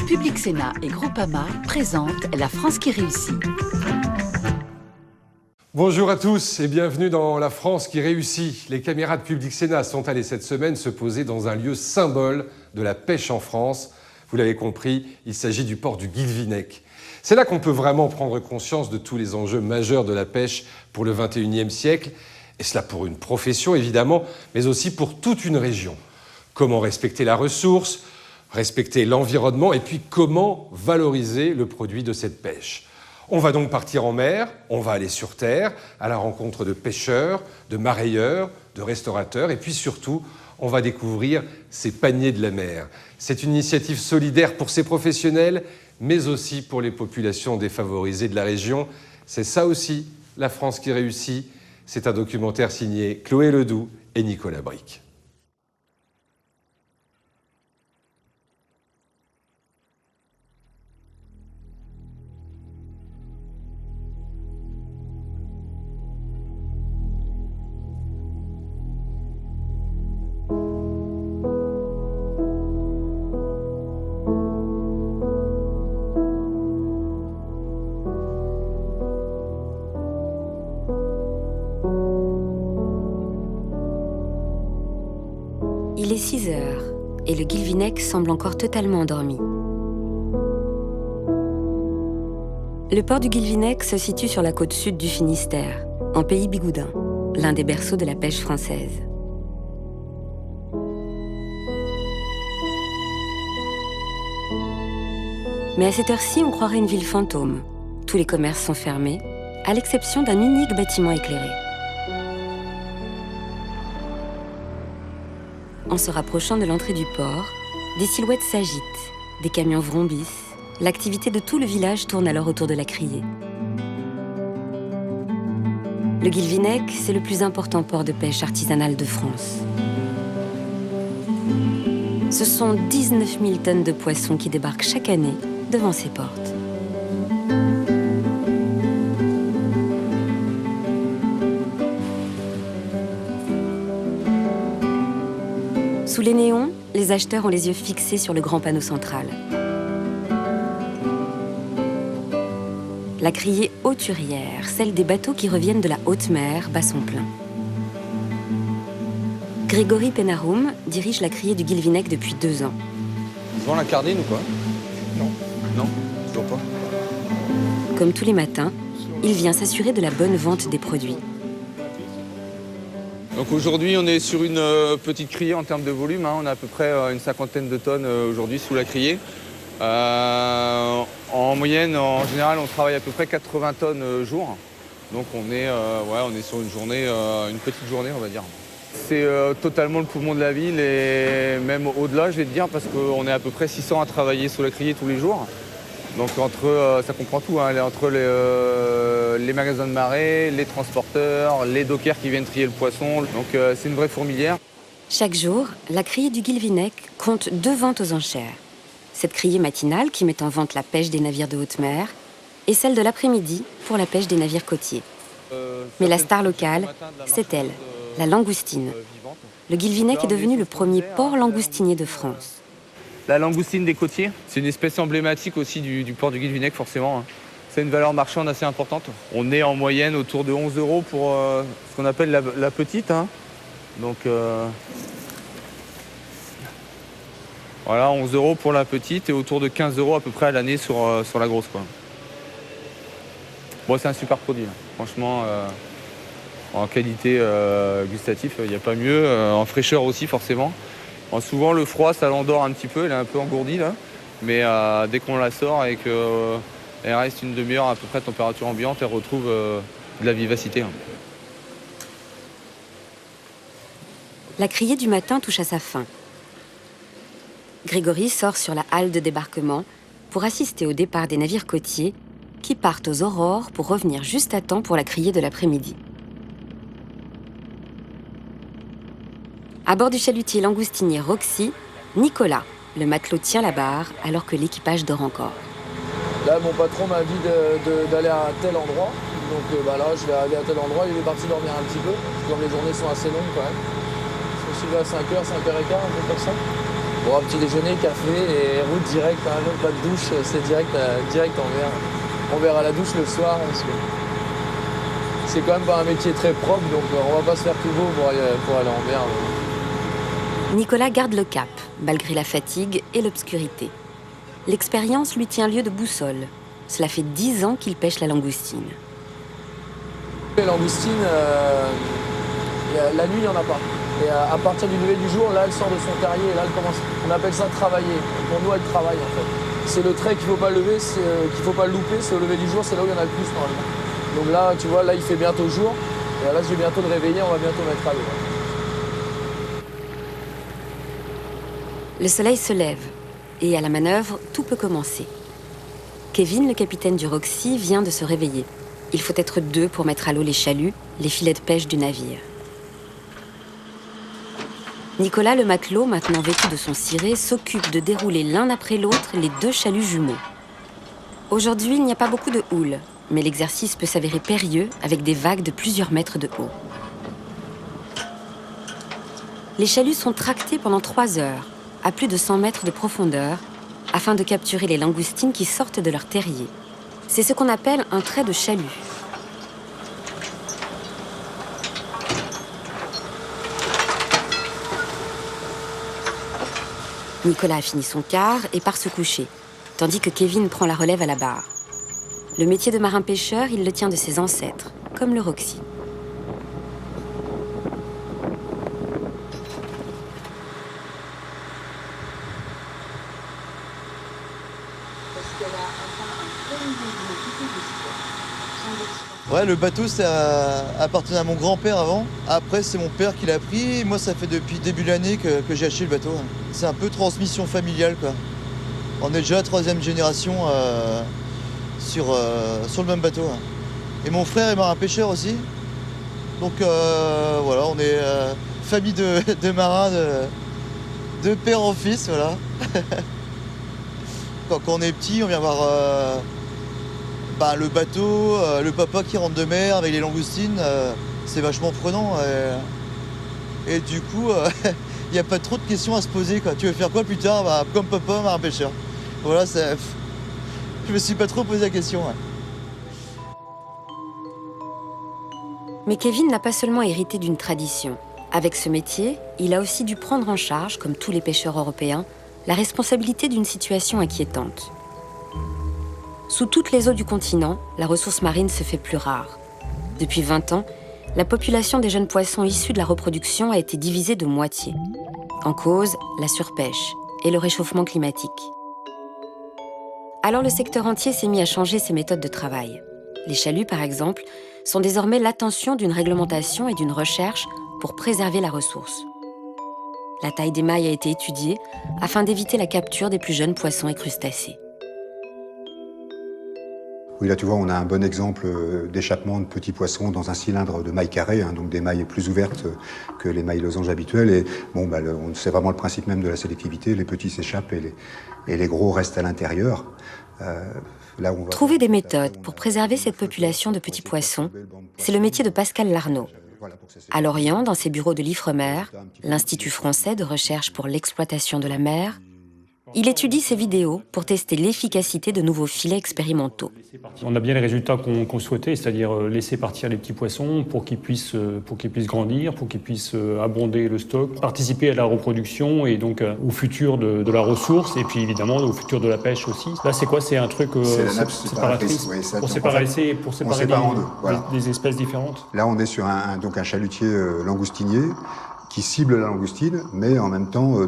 Public Sénat et Groupama présentent La France qui réussit. Bonjour à tous et bienvenue dans La France qui réussit. Les caméras de Public Sénat sont allées cette semaine se poser dans un lieu symbole de la pêche en France. Vous l'avez compris, il s'agit du port du Guilvinec. C'est là qu'on peut vraiment prendre conscience de tous les enjeux majeurs de la pêche pour le XXIe siècle. Et cela pour une profession évidemment, mais aussi pour toute une région. Comment respecter la ressource, respecter l'environnement et puis comment valoriser le produit de cette pêche. On va donc partir en mer, on va aller sur terre, à la rencontre de pêcheurs, de mareyeurs, de restaurateurs et puis surtout, on va découvrir ces paniers de la mer. C'est une initiative solidaire pour ces professionnels, mais aussi pour les populations défavorisées de la région. C'est ça aussi, La France qui réussit. C'est un documentaire signé Chloé Ledoux et Nicolas Bric. Il est 6 heures et le Guilvinec semble encore totalement endormi. Le port du Guilvinec se situe sur la côte sud du Finistère, en pays bigoudin, l'un des berceaux de la pêche française. Mais à cette heure-ci, on croirait une ville fantôme. Tous les commerces sont fermés, à l'exception d'un unique bâtiment éclairé. En se rapprochant de l'entrée du port, des silhouettes s'agitent, des camions vrombissent. L'activité de tout le village tourne alors autour de la criée. Le Guilvinec, c'est le plus important port de pêche artisanale de France. Ce sont 19 000 tonnes de poissons qui débarquent chaque année devant ses portes. Sous les néons, les acheteurs ont les yeux fixés sur le grand panneau central. La criée hauturière, celle des bateaux qui reviennent de la haute mer, bat son plein. Grégory Penarum dirige la criée du Guilvinec depuis 2 ans. Tu vends la cardine ou quoi? Non. Non, toujours pas. Comme tous les matins, il vient s'assurer de la bonne vente des produits. Donc aujourd'hui, on est sur une petite criée en termes de volume. On a à peu près une 50aine de tonnes aujourd'hui sous la criée. En moyenne, en général, on travaille à peu près 80 tonnes jour. Donc on est sur une journée, une petite journée, on va dire. C'est totalement le poumon de la ville et même au-delà, je vais te dire, parce qu'on est à peu près 600 à travailler sous la criée tous les jours. Donc ça comprend tout, entre les magasins de marée, les transporteurs, les dockers qui viennent trier le poisson. Donc c'est une vraie fourmilière. Chaque jour, la criée du Guilvinec compte 2 ventes aux enchères. Cette criée matinale qui met en vente la pêche des navires de haute mer et celle de l'après-midi pour la pêche des navires côtiers. Mais la star locale, c'est elle, la langoustine. Le Guilvinec est devenu le premier port langoustinier de France. La langoustine des côtiers, c'est une espèce emblématique aussi du port du Guilvinec, forcément. C'est une valeur marchande assez importante. On est en moyenne autour de 11 € pour ce qu'on appelle la petite. Donc voilà, 11 € pour la petite et autour de 15 € à peu près à l'année sur la grosse, quoi. Bon, c'est un super produit, franchement. En qualité gustative, il n'y a pas mieux. En fraîcheur aussi, forcément. Souvent, le froid, ça l'endort un petit peu, elle est un peu engourdie, là. Mais dès qu'on la sort et qu'elle reste une demi-heure à peu près à température ambiante, elle retrouve de la vivacité. La criée du matin touche à sa fin. Grégory sort sur la halle de débarquement pour assister au départ des navires côtiers qui partent aux aurores pour revenir juste à temps pour la criée de l'après-midi. À bord du chalutier langoustinier Roxy, Nicolas, le matelot, tient la barre alors que l'équipage dort encore. Là, mon patron m'a dit d'aller à un tel endroit. Donc là, je vais aller à tel endroit. Il est parti dormir un petit peu. Comme les journées sont assez longues quand même. Je me suis levé à 5h, 5h15, un peu comme ça. Bon, un petit déjeuner, café et route directe, hein, même pas de douche, c'est direct en verre à la douche le soir. Parce que c'est quand même pas un métier très propre, donc on va pas se faire tout beau pour aller en mer. Nicolas garde le cap, malgré la fatigue et l'obscurité. L'expérience lui tient lieu de boussole. Cela fait 10 ans qu'il pêche la langoustine. Les langoustines, la nuit, il n'y en a pas. Et à partir du lever du jour, là, elle sort de son terrier et là, elle commence. On appelle ça travailler. Pour nous, elle travaille en fait. C'est le trait qu'il ne faut pas lever, qu'il ne faut pas louper. C'est au lever du jour, c'est là où il y en a le plus normalement. Donc là, tu vois, là, il fait bientôt jour. Et là, je vais bientôt le réveiller, on va bientôt mettre à l'eau. Le soleil se lève et à la manœuvre, tout peut commencer. Kevin, le capitaine du Roxy, vient de se réveiller. Il faut être 2 pour mettre à l'eau les chaluts, les filets de pêche du navire. Nicolas, le matelot, maintenant vêtu de son ciré, s'occupe de dérouler l'un après l'autre les 2 chaluts jumeaux. Aujourd'hui, il n'y a pas beaucoup de houle, mais l'exercice peut s'avérer périlleux avec des vagues de plusieurs mètres de haut. Les chaluts sont tractés pendant 3 heures, à plus de 100 mètres de profondeur, afin de capturer les langoustines qui sortent de leur terrier. C'est ce qu'on appelle un trait de chalut. Nicolas a fini son quart et part se coucher, tandis que Kevin prend la relève à la barre. Le métier de marin-pêcheur, il le tient de ses ancêtres, comme le Roxy. Ouais, le bateau, ça appartenait à mon grand-père avant. Après, c'est mon père qui l'a pris. Moi, ça fait depuis début de l'année que j'ai acheté le bateau. C'est un peu transmission familiale, quoi. On est déjà la 3e génération sur le même bateau. Et mon frère est marin-pêcheur aussi. Donc voilà, on est famille de marins, de père en fils, voilà. Quand on est petit, on vient voir le bateau, le papa qui rentre de mer avec les langoustines, c'est vachement prenant. Et du coup, il n'y a pas trop de questions à se poser, quoi. Tu veux faire quoi plus tard? Comme papa, marin-pêcheur. Voilà, je me suis pas trop posé la question. Ouais. Mais Kevin n'a pas seulement hérité d'une tradition. Avec ce métier, il a aussi dû prendre en charge, comme tous les pêcheurs européens, la responsabilité d'une situation inquiétante. Sous toutes les eaux du continent, la ressource marine se fait plus rare. Depuis 20 ans, la population des jeunes poissons issus de la reproduction a été divisée de moitié. En cause, la surpêche et le réchauffement climatique. Alors le secteur entier s'est mis à changer ses méthodes de travail. Les chaluts, par exemple, sont désormais l'attention d'une réglementation et d'une recherche pour préserver la ressource. La taille des mailles a été étudiée afin d'éviter la capture des plus jeunes poissons et crustacés. Oui, là, tu vois, on a un bon exemple d'échappement de petits poissons dans un cylindre de mailles carrées, donc des mailles plus ouvertes que les mailles losanges habituelles. Et bon, c'est vraiment le principe même de la sélectivité. Les petits s'échappent et les gros restent à l'intérieur. Trouver des méthodes pour préserver cette population de petits poissons, c'est le métier de Pascal Larnaud. À Lorient, dans ses bureaux de l'Ifremer, l'Institut français de recherche pour l'exploitation de la mer, il étudie ces vidéos pour tester l'efficacité de nouveaux filets expérimentaux. On a bien les résultats qu'on souhaitait, c'est-à-dire laisser partir les petits poissons pour qu'ils puissent grandir, pour qu'ils puissent abonder le stock, participer à la reproduction et donc au futur de la ressource et puis évidemment au futur de la pêche aussi. Là, c'est quoi? C'est un truc séparatrice pour séparer des espèces différentes. Là, on est sur un chalutier langoustinier qui cible la langoustine, mais en même temps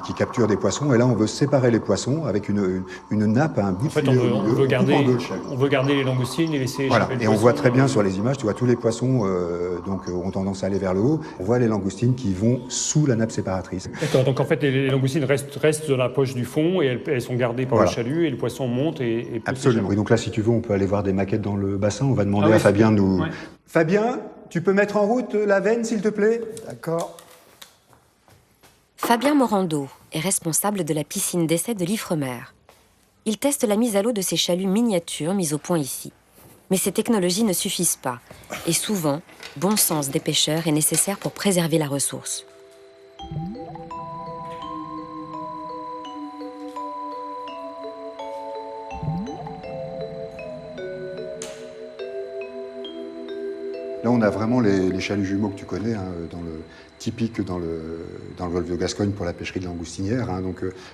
qui capture des poissons. Et là, on veut séparer les poissons avec une nappe, un bout de filet au milieu. On veut garder les langoustines et laisser échapper le poisson. Et on voit très bien sur les images, tu vois, tous les poissons ont tendance à aller vers le haut. On voit les langoustines qui vont sous la nappe séparatrice. D'accord, donc en fait, les langoustines restent dans la poche du fond et elles sont gardées par le chalut et le poisson monte et absolument. Et donc là, si tu veux, on peut aller voir des maquettes dans le bassin. On va demander à Fabien de nous... Ouais. Fabien, tu peux mettre en route la veine, s'il te plaît? D'accord. Fabien Morando est responsable de la piscine d'essai de l'Ifremer. Il teste la mise à l'eau de ces chaluts miniatures mis au point ici. Mais ces technologies ne suffisent pas. Et souvent, bon sens des pêcheurs est nécessaire pour préserver la ressource. Là, on a vraiment les chaluts jumeaux que tu connais, hein, typique dans le golfe de Gascogne pour la pêcherie de langoustinière. Hein,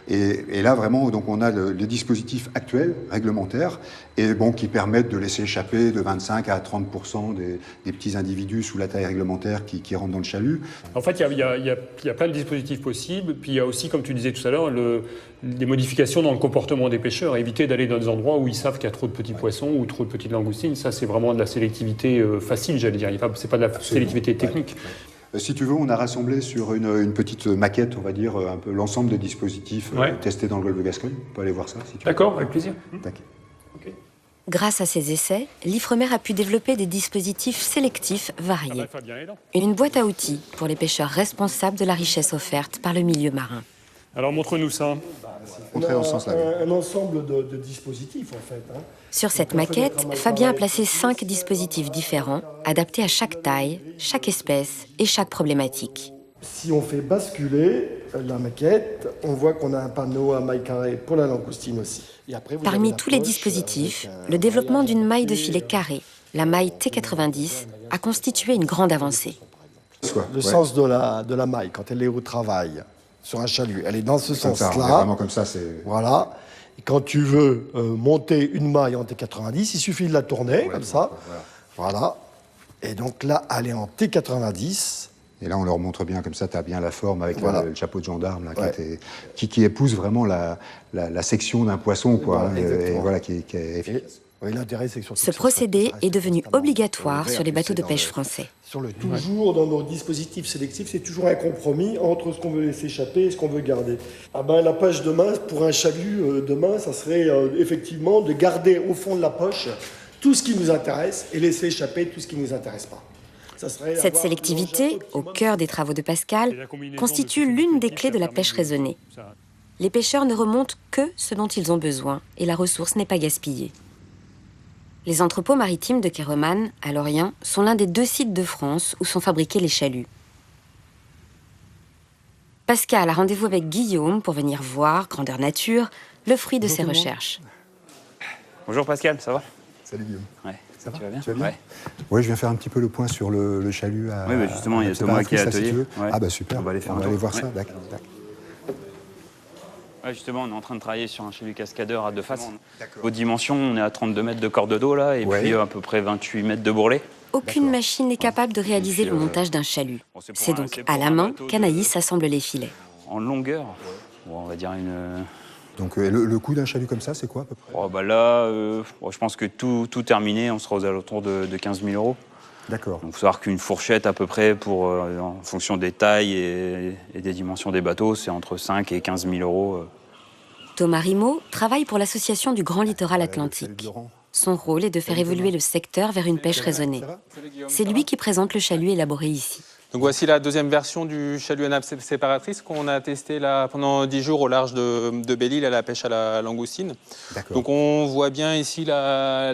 et là, vraiment, donc, on a les dispositifs actuels, réglementaires, et bon, qui permettent de laisser échapper de 25 à 30% des petits individus sous la taille réglementaire qui rentrent dans le chalut. En fait, il y a plein de dispositifs possibles. Puis il y a aussi, comme tu disais tout à l'heure, des modifications dans le comportement des pêcheurs. Éviter d'aller dans des endroits où ils savent qu'il y a trop de petits poissons ou trop de petites langoustines. Ça, c'est vraiment de la sélectivité facile, j'allais dire. C'est pas de la sélectivité technique. Si tu veux, on a rassemblé sur une petite maquette, on va dire, un peu l'ensemble des dispositifs testés dans le golfe de Gascogne. On peut aller voir ça, si tu veux. D'accord, avec plaisir. Okay. Grâce à ces essais, l'Ifremer a pu développer des dispositifs sélectifs variés. Une boîte à outils pour les pêcheurs responsables de la richesse offerte par le milieu marin. Alors montre-nous ça. Montrer dans ce sens-là. Un ensemble de dispositifs, en fait. Hein. Sur cette maquette, Fabien a placé 5 dispositifs différents, adaptés à chaque taille, chaque espèce et chaque problématique. Si on fait basculer la maquette, on voit qu'on a un panneau à maille carrée pour la langoustine aussi. Et après, Parmi tous les dispositifs, le développement d'une maille de filet carré, la maille T90, a constitué une grande avancée. Le sens de la maille, quand elle est au travail, sur un chalut, elle est dans ce sens-là. Vraiment comme ça, c'est... Voilà. Et quand tu veux monter une maille en T90, il suffit de la tourner, comme ça. Voilà. Et donc là, elle est en T90. Et là, on leur montre bien, comme ça, tu as bien la forme avec le chapeau de gendarme là, qui épouse vraiment la section d'un poisson, quoi. Et voilà, qui est efficace. L'intérêt, c'est que sur Ce procédé est devenu obligatoire sur les bateaux de pêche français. Toujours dans nos dispositifs sélectifs, c'est toujours un compromis entre ce qu'on veut laisser échapper et ce qu'on veut garder. La poche demain, pour un chalut demain, ça serait effectivement de garder au fond de la poche tout ce qui nous intéresse et laisser échapper tout ce qui ne nous intéresse pas. Cette sélectivité, au cœur des travaux de Pascal, constitue l'une des clés de la pêche raisonnée. Les pêcheurs ne remontent que ce dont ils ont besoin et la ressource n'est pas gaspillée. Les entrepôts maritimes de Kéreman, à Lorient, sont l'un des 2 sites de France où sont fabriqués les chaluts. Pascal a rendez-vous avec Guillaume pour venir voir, grandeur nature, le fruit de ses recherches. Bonjour Pascal, ça va? Salut Guillaume. Ouais. Ça va? Tu vas bien? Ouais. Oui, je viens faire un petit peu le point sur le chalut à... Oui, justement, il y a Thomas qui est à l'atelier. Ouais. Ah bah super, on va aller voir ça. D'accord. Ouais, justement, on est en train de travailler sur un chalut cascadeur à 2 faces. Aux dimensions, on est à 32 mètres de corde d'eau là, et puis à peu près 28 mètres de bourrelet. Aucune machine n'est capable de réaliser le montage d'un chalut. C'est donc à la main qu'Anaïs assemble les filets. En longueur, on va dire une... Donc le coût d'un chalut comme ça, c'est quoi à peu près? Là, je pense que tout terminé, on sera aux alentours de 15 000 euros. D'accord. Donc il faut savoir qu'une fourchette à peu près, en fonction des tailles et des dimensions des bateaux, c'est entre 5 et 15 000 euros. Thomas Rimaud travaille pour l'association du Grand Littoral Atlantique. Son rôle est de faire évoluer le secteur vers une pêche raisonnée. C'est lui qui présente le chalut élaboré ici. Donc voici la deuxième version du chalut à nappe séparatrice qu'on a testé là pendant 10 jours au large de Belle-Île à la pêche à la langoustine. Donc on voit bien ici la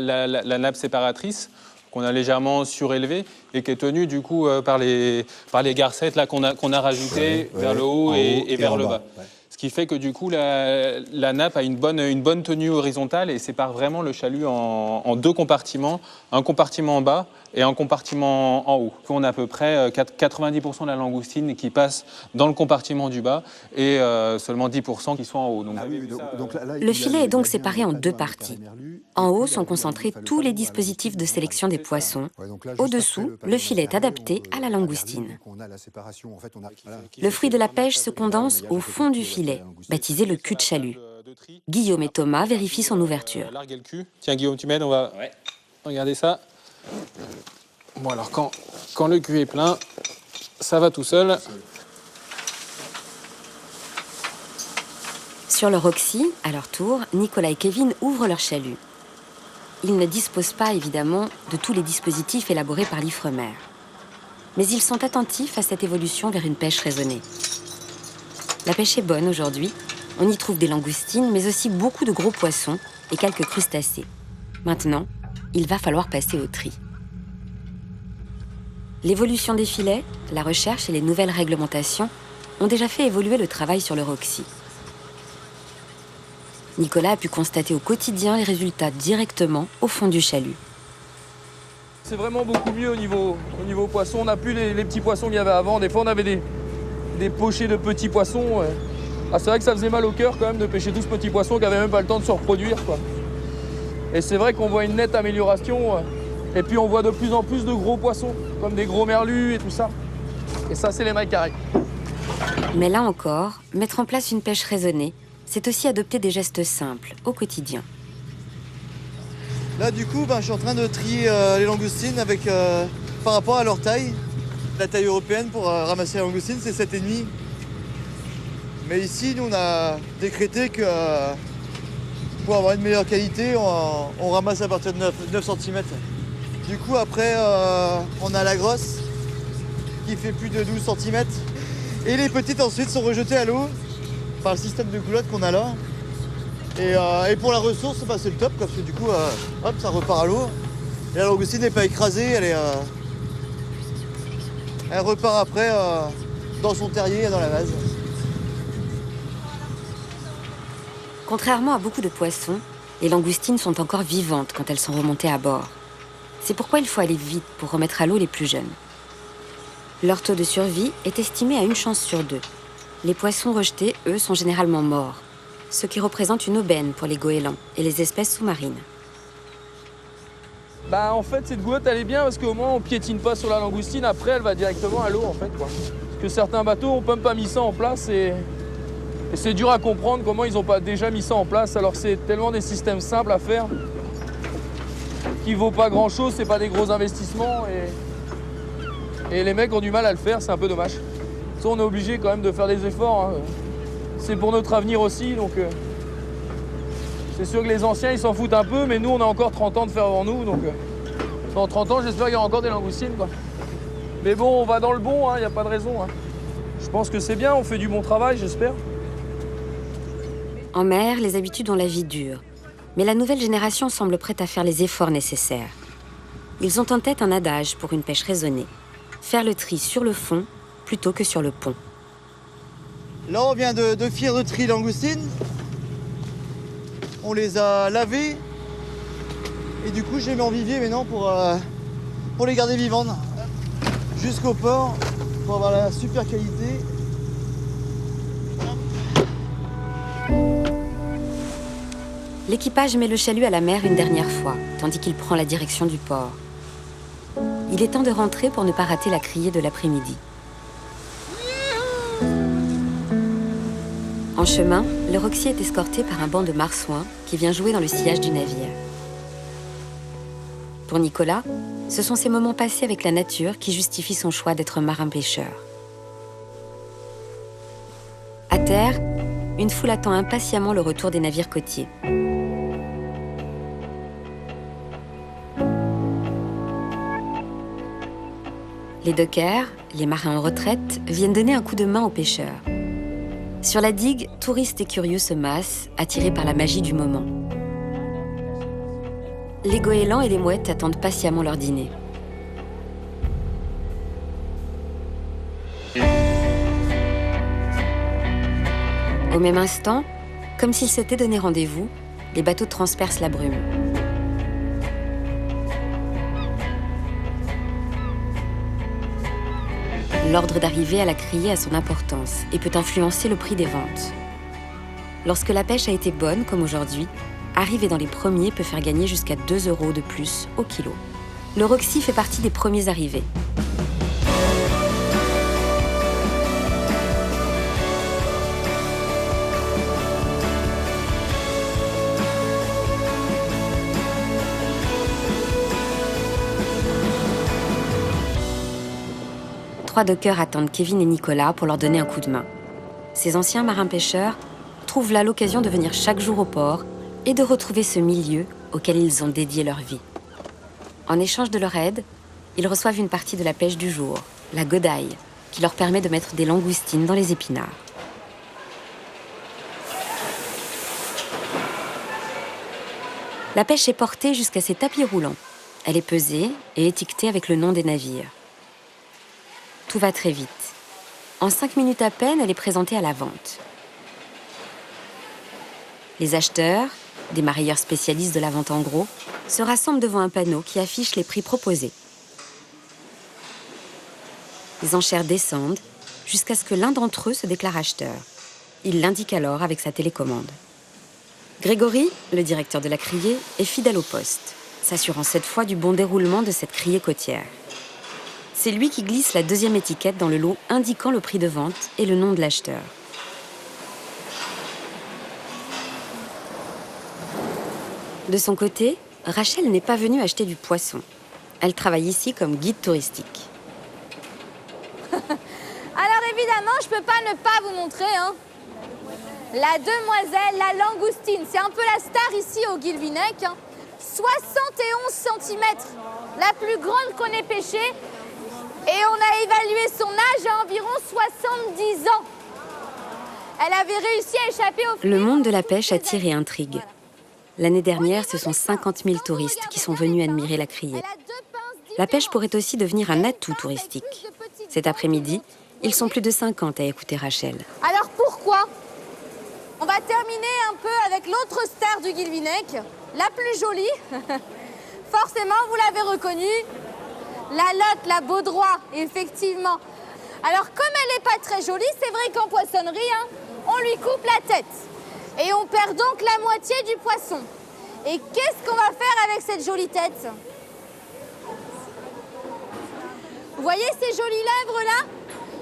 nappe séparatrice qu'on a légèrement surélevée et qui est tenue du coup par les garcettes là qu'on a rajoutées vers le haut et vers le bas. Ce qui fait que du coup la nappe a une bonne tenue horizontale et sépare vraiment le chalut en 2 compartiments, un compartiment en bas et un compartiment en haut. On a à peu près 90% de la langoustine qui passe dans le compartiment du bas et seulement 10% qui sont en haut. Le filet est donc séparé en 2 parties. En haut sont concentrés tous les dispositifs de sélection des poissons. Au-dessous, le filet est adapté à la langoustine. Le fruit de la pêche se condense au fond du filet, baptisé le cul de chalut. Guillaume et Thomas vérifient son ouverture. Larguer le cul. Tiens Guillaume, tu m'aides, on va regarder ça. Bon alors quand le cul est plein, ça va tout seul. Sur le Roxy, à leur tour, Nicolas et Kevin ouvrent leur chalut. Ils ne disposent pas, évidemment, de tous les dispositifs élaborés par l'Ifremer. Mais ils sont attentifs à cette évolution vers une pêche raisonnée. La pêche est bonne aujourd'hui. On y trouve des langoustines, mais aussi beaucoup de gros poissons et quelques crustacés. Maintenant, il va falloir passer au tri. L'évolution des filets, la recherche et les nouvelles réglementations ont déjà fait évoluer le travail sur le Roxy. Nicolas a pu constater au quotidien les résultats directement au fond du chalut. C'est vraiment beaucoup mieux au niveau poisson. On n'a plus les petits poissons qu'il y avait avant. Des fois, on avait des pochés de petits poissons. Ah, c'est vrai que ça faisait mal au cœur quand même de pêcher tous ces petits poissons qui n'avaient même pas le temps de se reproduire, quoi. Et c'est vrai qu'on voit une nette amélioration. Et puis on voit de plus en plus de gros poissons, comme des gros merlus et tout ça. Et ça, c'est les mailles carrées. Mais là encore, mettre en place une pêche raisonnée, c'est aussi adopter des gestes simples au quotidien. Là, du coup, je suis en train de trier les langoustines avec, par rapport à leur taille. La taille européenne pour ramasser les langoustines, c'est 7,5. Mais ici, nous, on a décrété que pour avoir une meilleure qualité, on ramasse à partir de 9 cm. Du coup, après, on a la grosse qui fait plus de 12 cm. Et les petites, ensuite, sont rejetées à l'eau par le système de goulotte qu'on a là. Et pour la ressource, c'est le top, parce que du coup, hop, ça repart à l'eau. Et la langoustine n'est pas écrasée, elle repart après dans son terrier et dans la vase. Contrairement à beaucoup de poissons, les langoustines sont encore vivantes quand elles sont remontées à bord. C'est pourquoi il faut aller vite pour remettre à l'eau les plus jeunes. Leur taux de survie est estimé à 1 chance sur 2. Les poissons rejetés, eux, sont généralement morts, ce qui représente une aubaine pour les goélands et les espèces sous-marines. En fait, cette goulotte, elle est bien parce qu'au moins, on piétine pas sur la langoustine. Après, elle va directement à l'eau, en fait, quoi. Parce que certains bateaux ont même pas mis ça en place et c'est dur à comprendre comment ils n'ont pas déjà mis ça en place. Alors c'est tellement des systèmes simples à faire qui vaut pas grand-chose, c'est pas des gros investissements et les mecs ont du mal à le faire, c'est un peu dommage. Ça, on est obligé quand même de faire des efforts, hein. C'est pour notre avenir aussi, donc c'est sûr que les anciens, ils s'en foutent un peu, mais nous, on a encore 30 ans de faire avant nous, donc dans 30 ans, j'espère qu'il y aura encore des langoustines, quoi. Mais bon, on va dans le bon, il n'y a pas de raison, hein. Je pense que c'est bien, on fait du bon travail, j'espère. En mer, les habitudes ont la vie dure. Mais la nouvelle génération semble prête à faire les efforts nécessaires. Ils ont en tête un adage pour une pêche raisonnée. Faire le tri sur le fond plutôt que sur le pont. Là, on vient de finir de trier langoustines. On les a lavées. Et du coup, je les mets en vivier maintenant pour les garder vivantes. Jusqu'au port, pour avoir la super qualité. L'équipage met le chalut à la mer une dernière fois, tandis qu'il prend la direction du port. Il est temps de rentrer pour ne pas rater la criée de l'après-midi. En chemin, le Roxy est escorté par un banc de marsouins qui vient jouer dans le sillage du navire. Pour Nicolas, ce sont ces moments passés avec la nature qui justifient son choix d'être marin-pêcheur. À terre, une foule attend impatiemment le retour des navires côtiers. Les dockers, les marins en retraite, viennent donner un coup de main aux pêcheurs. Sur la digue, touristes et curieux se massent, attirés par la magie du moment. Les goélands et les mouettes attendent patiemment leur dîner. Au même instant, comme s'ils s'étaient donné rendez-vous, les bateaux transpercent la brume. L'ordre d'arrivée à la criée a son importance et peut influencer le prix des ventes. Lorsque la pêche a été bonne, comme aujourd'hui, arriver dans les premiers peut faire gagner jusqu'à 2 € de plus au kilo. Le Roxy fait partie des premiers arrivés. Trois dockers attendent Kevin et Nicolas pour leur donner un coup de main. Ces anciens marins-pêcheurs trouvent là l'occasion de venir chaque jour au port et de retrouver ce milieu auquel ils ont dédié leur vie. En échange de leur aide, ils reçoivent une partie de la pêche du jour, la godaille, qui leur permet de mettre des langoustines dans les épinards. La pêche est portée jusqu'à ces tapis roulants. Elle est pesée et étiquetée avec le nom des navires. Tout va très vite. En 5 minutes à peine, elle est présentée à la vente. Les acheteurs, des marailleurs spécialistes de la vente en gros, se rassemblent devant un panneau qui affiche les prix proposés. Les enchères descendent jusqu'à ce que l'un d'entre eux se déclare acheteur. Il l'indique alors avec sa télécommande. Grégory, le directeur de la criée, est fidèle au poste, s'assurant cette fois du bon déroulement de cette criée côtière. C'est lui qui glisse la deuxième étiquette dans le lot indiquant le prix de vente et le nom de l'acheteur. De son côté, Rachel n'est pas venue acheter du poisson. Elle travaille ici comme guide touristique. Alors évidemment, je peux pas ne pas vous montrer, hein. La demoiselle, la langoustine, c'est un peu la star ici au Guilvinec. Hein. 71 cm, la plus grande qu'on ait pêchée. Et on a évalué son âge à environ 70 ans. Elle avait réussi à échapper au... Le monde de la pêche attire et intrigue. L'année dernière, ce sont 50 000 touristes qui sont venus admirer la criée. La pêche pourrait aussi devenir un atout touristique. Cet après-midi, ils sont plus de 50 à écouter Rachel. Alors pourquoi? On va terminer un peu avec l'autre star du Guilvinec, la plus jolie. Forcément, vous l'avez reconnue. La lotte, la Baudroie, effectivement. Alors, comme elle n'est pas très jolie, c'est vrai qu'en poissonnerie, hein, on lui coupe la tête. Et on perd donc la moitié du poisson. Et qu'est-ce qu'on va faire avec cette jolie tête? Vous voyez ces jolies lèvres-là?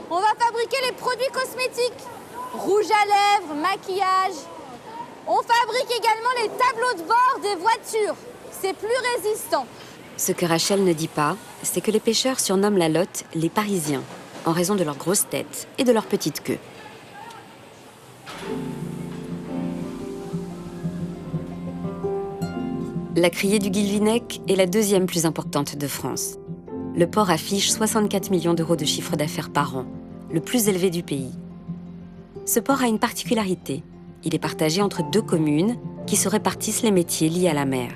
On va fabriquer les produits cosmétiques. Rouge à lèvres, maquillage. On fabrique également les tableaux de bord des voitures. C'est plus résistant. Ce que Rachel ne dit pas, c'est que les pêcheurs surnomment la lotte les Parisiens, en raison de leur grosse tête et de leur petite queue. La criée du Guilvinec est la deuxième plus importante de France. Le port affiche 64 millions d'euros de chiffre d'affaires par an, le plus élevé du pays. Ce port a une particularité. Il est partagé entre 2 communes qui se répartissent les métiers liés à la mer.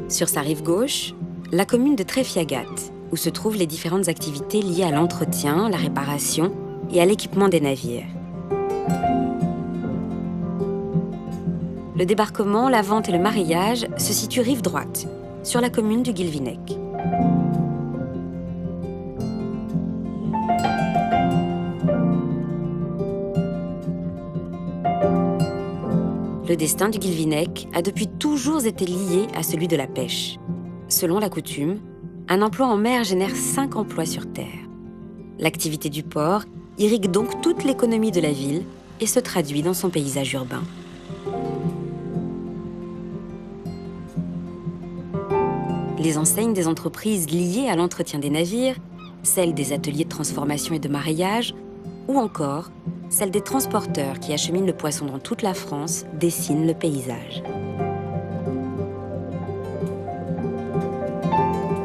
Sur sa rive gauche, la commune de Tréfiagat, où se trouvent les différentes activités liées à l'entretien, la réparation et à l'équipement des navires. Le débarquement, la vente et le mareyage se situent rive droite, sur la commune du Guilvinec. Le destin du Guilvinec a depuis toujours été lié à celui de la pêche. Selon la coutume, un emploi en mer génère 5 emplois sur terre. L'activité du port irrigue donc toute l'économie de la ville et se traduit dans son paysage urbain. Les enseignes des entreprises liées à l'entretien des navires, celles des ateliers de transformation et de mareyage, ou encore celles des transporteurs qui acheminent le poisson dans toute la France, dessinent le paysage.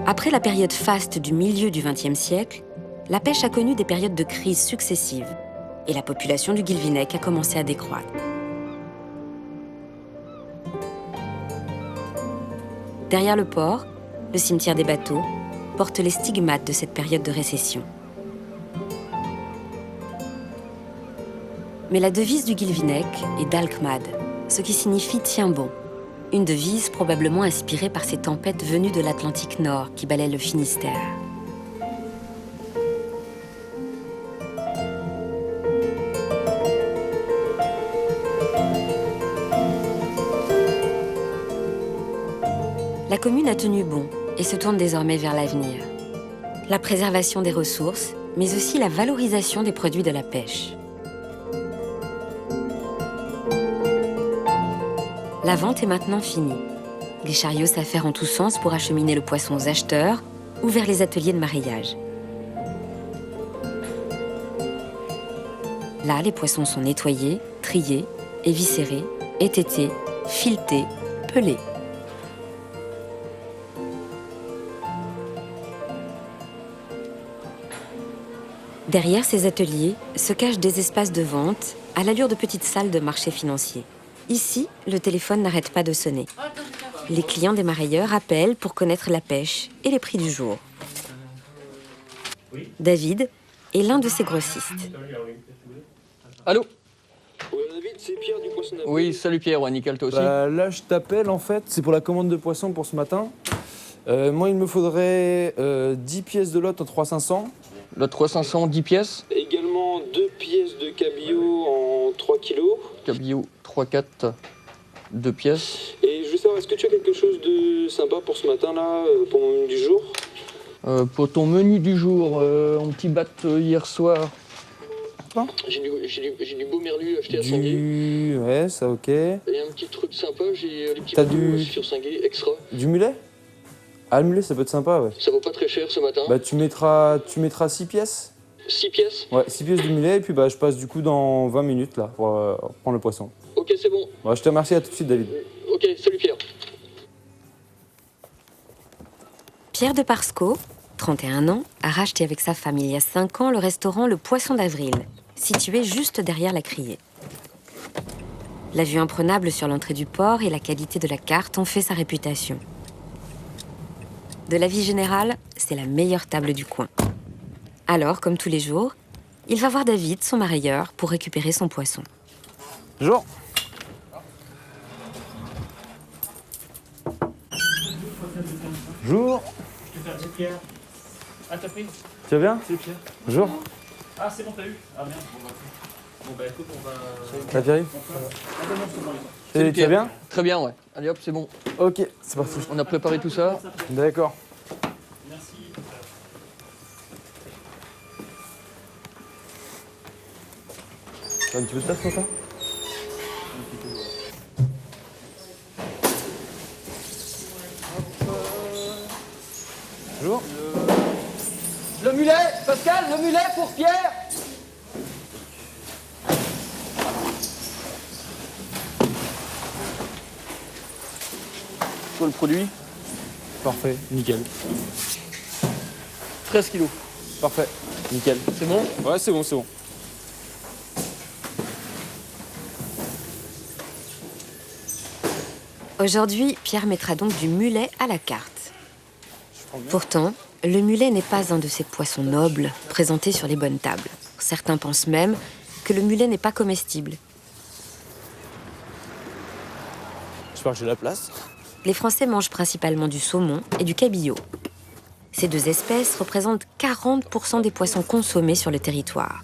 Après la période faste du milieu du XXe siècle, la pêche a connu des périodes de crise successives et la population du Guilvinec a commencé à décroître. Derrière le port, le cimetière des bateaux porte les stigmates de cette période de récession. Mais la devise du Guilvinec est d'Alkmaad, ce qui signifie « tiens bon », une devise probablement inspirée par ces tempêtes venues de l'Atlantique Nord qui balaient le Finistère. La commune a tenu bon et se tourne désormais vers l'avenir. La préservation des ressources, mais aussi la valorisation des produits de la pêche. La vente est maintenant finie. Les chariots s'affairent en tous sens pour acheminer le poisson aux acheteurs ou vers les ateliers de mareyage. Là, les poissons sont nettoyés, triés, éviscérés, étêtés, filetés, pelés. Derrière ces ateliers se cachent des espaces de vente à l'allure de petites salles de marché financier. Ici, le téléphone n'arrête pas de sonner. Les clients des mareyeurs appellent pour connaître la pêche et les prix du jour. David est l'un de ses grossistes. Allô? David, c'est Pierre du Poisson d'Avril. Oui, salut Pierre, ouais, nickel, toi aussi. Là, je t'appelle en fait, c'est pour la commande de poisson pour ce matin. Moi, il me faudrait 10 pièces de lot en 3-500. Lot 3-500, 10 pièces. Également 2 pièces de cabillaud en 3 kilos. Cabillaud 3-4, 2 pièces. Et je veux savoir, est-ce que tu as quelque chose de sympa pour ce matin-là, pour mon menu du jour? Pour ton menu du jour, un petit bat hier soir. J'ai du beau merlu acheté à Sangué. Ouais, ça ok. Et un petit truc sympa, j'ai les petits T'as bateaux sur Sangué extra. Du mulet? Ah, le mulet, ça peut être sympa, ouais. Ça vaut pas très cher ce matin. Bah, tu mettras 6 pièces. 6 pièces? Ouais, 6 pièces du mulet, et puis bah, je passe du coup dans 20 minutes, là, pour prendre le poisson. Ok, c'est bon. Bah, je te remercie, à tout de suite, David. Ok, salut Pierre. Pierre de Parsco, 31 ans, a racheté avec sa femme il y a 5 ans le restaurant Le Poisson d'Avril, situé juste derrière la criée. La vue imprenable sur l'entrée du port et la qualité de la carte ont fait sa réputation. De l'avis général, c'est la meilleure table du coin. Alors, comme tous les jours, il va voir David, son marailleur, pour récupérer son poisson. Bonjour. Bonjour. Je te fais un petit Pierre. Ah, t'as pris? Tu vas bien? C'est Pierre. Bonjour. Ah, c'est bon, t'as eu? Ah, merde. Bon, bah écoute, on va. Ça va, Pierre? Salut, Tu vas bien? Très bien, ouais. Allez hop, c'est bon. Ok, c'est parti. On a préparé tout ça. D'accord. Merci. T'as un petit peu de place, toi? Bonjour. Le mulet, Pascal, le mulet pour Pierre. Sur le produit. Parfait, nickel. 13 kilos. Parfait, nickel. C'est bon? Ouais, c'est bon, c'est bon. Aujourd'hui, Pierre mettra donc du mulet à la carte. Pourtant, le mulet n'est pas un de ces poissons nobles présentés sur les bonnes tables. Certains pensent même que le mulet n'est pas comestible. J'espère que j'ai la place. Les Français mangent principalement du saumon et du cabillaud. Ces deux espèces représentent 40% des poissons consommés sur le territoire.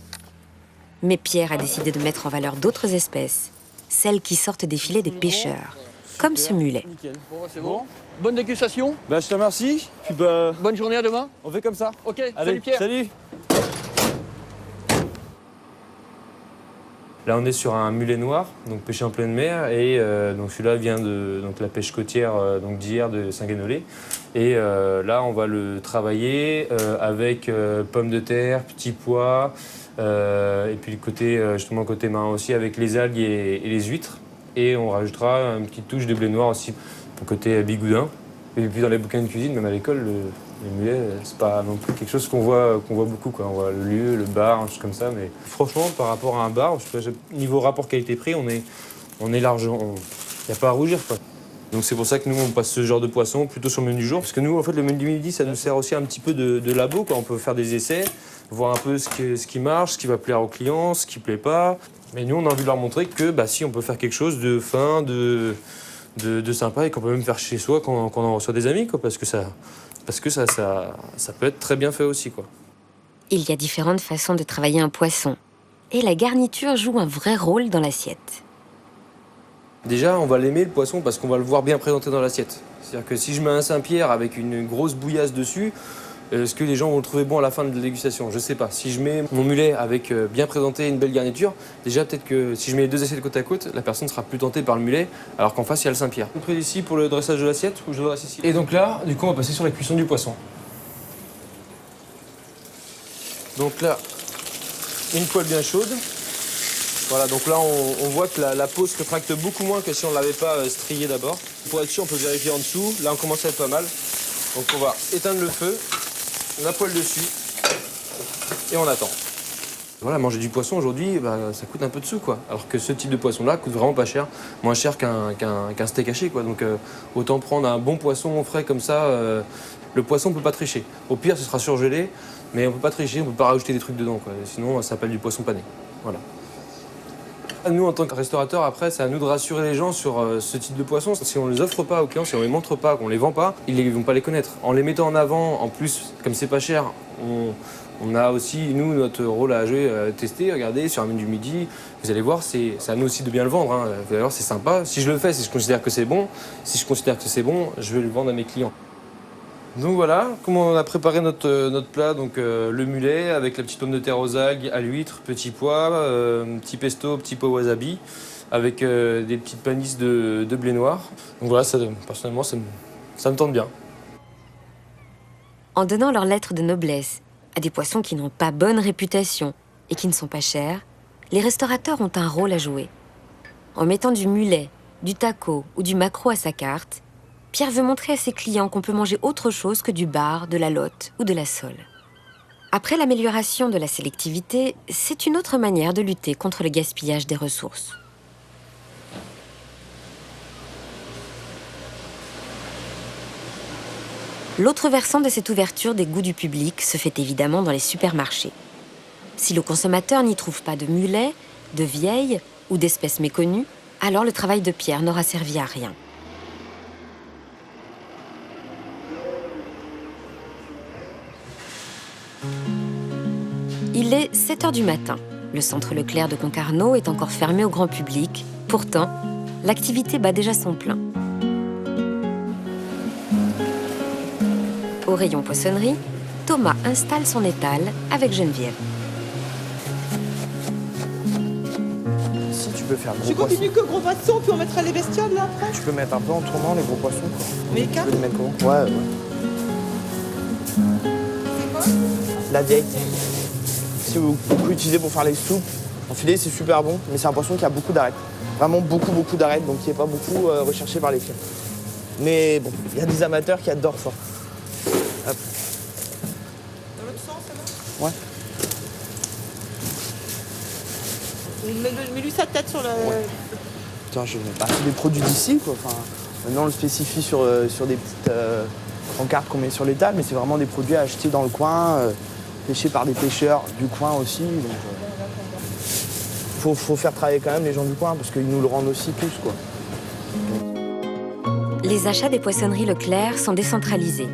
Mais Pierre a décidé de mettre en valeur d'autres espèces, celles qui sortent des filets des pêcheurs, comme ce mulet. Nickel. Bon, c'est bon. Bonne dégustation. Bah, je te remercie. Puis bah, Bonne journée, à demain. on fait comme ça. Ok, Allez, salut Pierre. Salut. Là, on est sur un mulet noir, donc pêché en pleine mer, et donc celui-là vient de la pêche côtière d'hier de Saint-Guénolé. Et là, on va le travailler avec pommes de terre, petits pois, et puis le côté marin aussi avec les algues et les huîtres. Et on rajoutera une petite touche de blé noir aussi pour le côté bigoudin. Et puis dans les bouquins de cuisine, même à l'école, le mulet, c'est pas non plus quelque chose qu'on voit beaucoup, quoi. On voit le lieu, le bar, un chose comme ça. Mais franchement, par rapport à un bar, niveau rapport qualité-prix, on est largement. Il n'y a pas à rougir, quoi. Donc c'est pour ça que nous, on passe ce genre de poisson plutôt sur le menu du jour. Parce que nous, en fait, le menu du midi, ça nous sert aussi un petit peu de labo, quoi. On peut faire des essais, voir un peu ce qui marche, ce qui va plaire aux clients, ce qui ne plaît pas. Mais nous, on a envie de leur montrer que si on peut faire quelque chose de fin, de sympa, et qu'on peut même faire chez soi quand on reçoit des amis, quoi, parce que ça peut être très bien fait aussi, quoi. Il y a différentes façons de travailler un poisson. Et la garniture joue un vrai rôle dans l'assiette. Déjà, on va l'aimer, le poisson, parce qu'on va le voir bien présenté dans l'assiette. C'est-à-dire que si je mets un Saint-Pierre avec une grosse bouillasse dessus, est-ce que les gens vont le trouver bon à la fin de la dégustation? Je sais pas. Si je mets mon mulet avec bien présenté une belle garniture, déjà peut-être que si je mets les deux assiettes côte à côte, la personne sera plus tentée par le mulet, alors qu'en face il y a le Saint-Pierre. On est ici pour le dressage de l'assiette ou je le dresse ici? Et donc là, du coup, on va passer sur la cuisson du poisson. Donc là, une poêle bien chaude. Voilà, donc là on voit que la peau se rétracte beaucoup moins que si on ne l'avait pas strié d'abord. Pour être sûr, on peut vérifier en dessous. Là, on commence à être pas mal. Donc on va éteindre le feu. On a poêle dessus et on attend. Voilà, manger du poisson aujourd'hui, ça coûte un peu de sous, quoi. Alors que ce type de poisson-là coûte vraiment pas cher, moins cher qu'un steak haché, quoi. Donc autant prendre un bon poisson frais comme ça. Le poisson ne peut pas tricher. Au pire, ce sera surgelé. Mais on peut pas tricher, on peut pas rajouter des trucs dedans, quoi. Sinon ça s'appelle du poisson pané. Voilà. Nous, en tant que restaurateur, après, c'est à nous de rassurer les gens sur ce type de poissons. Si on les offre pas aux clients, si on les montre pas, qu'on les vend pas, ils vont pas les connaître. En les mettant en avant, en plus, comme c'est pas cher, on a aussi, nous, notre rôle à jouer, tester, regarder sur un menu du midi. Vous allez voir, c'est à nous aussi de bien le vendre. Hein. Vous allez voir, c'est sympa. Si je le fais, si je considère que c'est bon, si je considère que c'est bon, je vais le vendre à mes clients. Donc voilà, comment on a préparé notre plat, donc le mulet avec la petite pomme de terre aux algues, à l'huître, petit pois, petit pesto, petit pot wasabi, avec des petites panisses de blé noir. Donc voilà, personnellement, ça me tente bien. En donnant leur lettre de noblesse à des poissons qui n'ont pas bonne réputation et qui ne sont pas chers, les restaurateurs ont un rôle à jouer. En mettant du mulet, du taco ou du maquereau à sa carte, Pierre veut montrer à ses clients qu'on peut manger autre chose que du bar, de la lotte ou de la sole. Après l'amélioration de la sélectivité, c'est une autre manière de lutter contre le gaspillage des ressources. L'autre versant de cette ouverture des goûts du public se fait évidemment dans les supermarchés. Si le consommateur n'y trouve pas de mulet, de vieille ou d'espèces méconnues, alors le travail de Pierre n'aura servi à rien. Il est 7 h du matin. Le centre Leclerc de Concarneau est encore fermé au grand public. Pourtant, l'activité bat déjà son plein. Au rayon poissonnerie, Thomas installe son étal avec Geneviève. Si tu peux faire gros Tu poissons. continues que gros poissons, puis on mettra les bestioles là après. Tu peux mettre un peu en tournant les gros poissons, quoi. Mais les quatre. Tu peux les mettre comment? Ouais. La vieille. Si vous pouvez utiliser pour faire les soupes, en filet c'est super bon, mais c'est un poisson qui a beaucoup d'arêtes. Vraiment beaucoup d'arêtes, donc qui n'est pas beaucoup recherché par les clients. Mais bon, il y a des amateurs qui adorent ça. Hop. Dans l'autre sens, là? Ouais. Mets-lui sa tête sur le... Attends, c'est des produits d'ici, quoi. Enfin, maintenant on le spécifie sur des petites pancartes qu'on met sur l'étal, mais c'est vraiment des produits à acheter dans le coin. Pêchés par des pêcheurs du coin aussi. Faut faire travailler quand même les gens du coin parce qu'ils nous le rendent aussi tous, quoi. Les achats des poissonneries Leclerc sont décentralisés.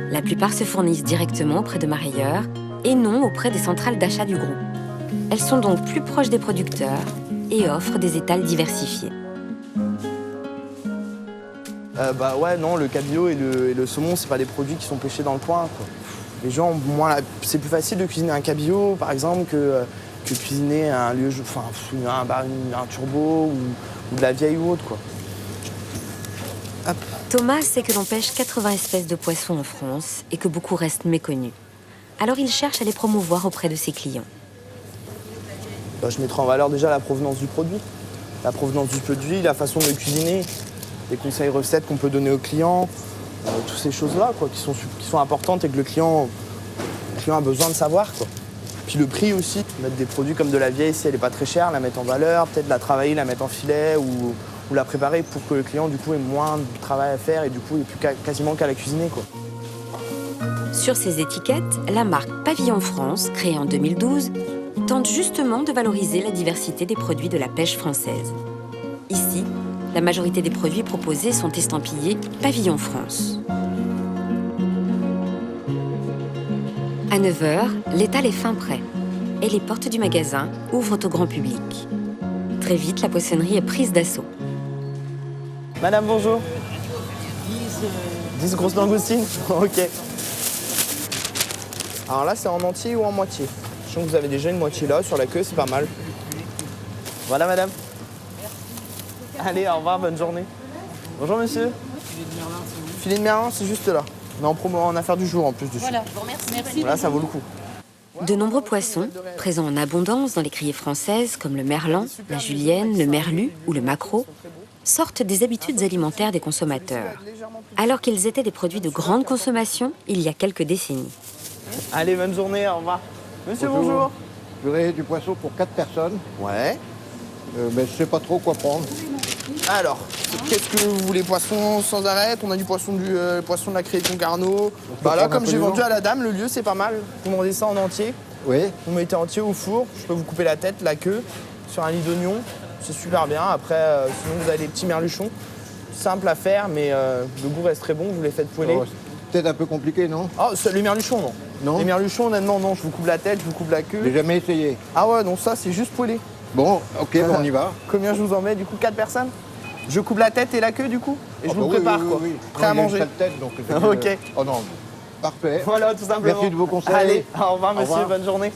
La plupart se fournissent directement auprès de marailleurs et non auprès des centrales d'achat du groupe. Elles sont donc plus proches des producteurs et offrent des étals diversifiés. Ouais, non, le cabillaud et le saumon, c'est pas des produits qui sont pêchés dans le coin, quoi. Les gens, c'est plus facile de cuisiner un cabillaud, par exemple, que cuisiner un turbo ou de la vieille ou autre, quoi. Hop. Thomas sait que l'on pêche 80 espèces de poissons en France et que beaucoup restent méconnus. Alors il cherche à les promouvoir auprès de ses clients. Je mettrai en valeur déjà la provenance du produit. La provenance du produit, la façon de le cuisiner, les conseils recettes qu'on peut donner aux clients. Toutes ces choses-là, quoi, qui sont importantes et que le client a besoin de savoir, quoi. Puis le prix aussi, mettre des produits comme de la vieille, si elle n'est pas très chère, la mettre en valeur, peut-être la travailler, la mettre en filet ou la préparer pour que le client du coup ait moins de travail à faire et du coup il n'y ait plus quasiment qu'à la cuisiner, quoi. Sur ces étiquettes, la marque Pavillon France, créée en 2012, tente justement de valoriser la diversité des produits de la pêche française. Ici, la majorité des produits proposés sont estampillés Pavillon France. À 9 h, l'étal est fin prêt et les portes du magasin ouvrent au grand public. Très vite, la poissonnerie est prise d'assaut. Madame, bonjour. 10 grosses langoustines. Ok. Alors là, c'est en entier ou en moitié? Je sens que vous avez déjà une moitié là, sur la queue, c'est pas mal. Voilà, madame. Allez, au revoir, bonne journée. Bonjour, monsieur. Filet de merlan, c'est juste là. On est en promo, en affaire du jour en plus dessus. Voilà, je vous remercie. Merci. Voilà, ça vaut le coup. De nombreux poissons, présents en abondance dans les criées françaises comme le merlan, la julienne, le merlu ou le maquereau, sortent des habitudes alimentaires des consommateurs, alors qu'ils étaient des produits de grande consommation il y a quelques décennies. Allez, bonne journée, au revoir. Monsieur, bonjour. J'aurais du poisson pour 4 personnes. Ouais. Mais je sais pas trop quoi prendre. Alors, qu'est-ce que vous voulez? Poisson sans arrêt? On a du poisson, poisson de la criée de Concarneau. Bah là, comme j'ai vendu à la dame, le lieu, c'est pas mal. Vous demandez ça en entier. Oui. Vous mettez entier au four. Je peux vous couper la tête, la queue, sur un lit d'oignon. C'est super bien. Après, sinon, vous avez des petits merluchons. Simple à faire, mais le goût reste très bon. Vous les faites poêler. Oh, peut-être un peu compliqué, non? Ah, les merluchons, non. Non. Les merluchons, honnêtement, non. Je vous coupe la tête, je vous coupe la queue. J'ai jamais essayé. Ah ouais, non, ça, c'est juste poêlé. Bon, ok, bon, on y va. Combien je vous en mets, du coup? 4 personnes? Je coupe la tête et la queue, du coup? Et je vous prépare, quoi. Prêt à manger. Tête, donc, ok. Oh non, parfait. Voilà, tout simplement. Merci de vos conseils. Allez, au revoir, monsieur. Au revoir. Bonne journée.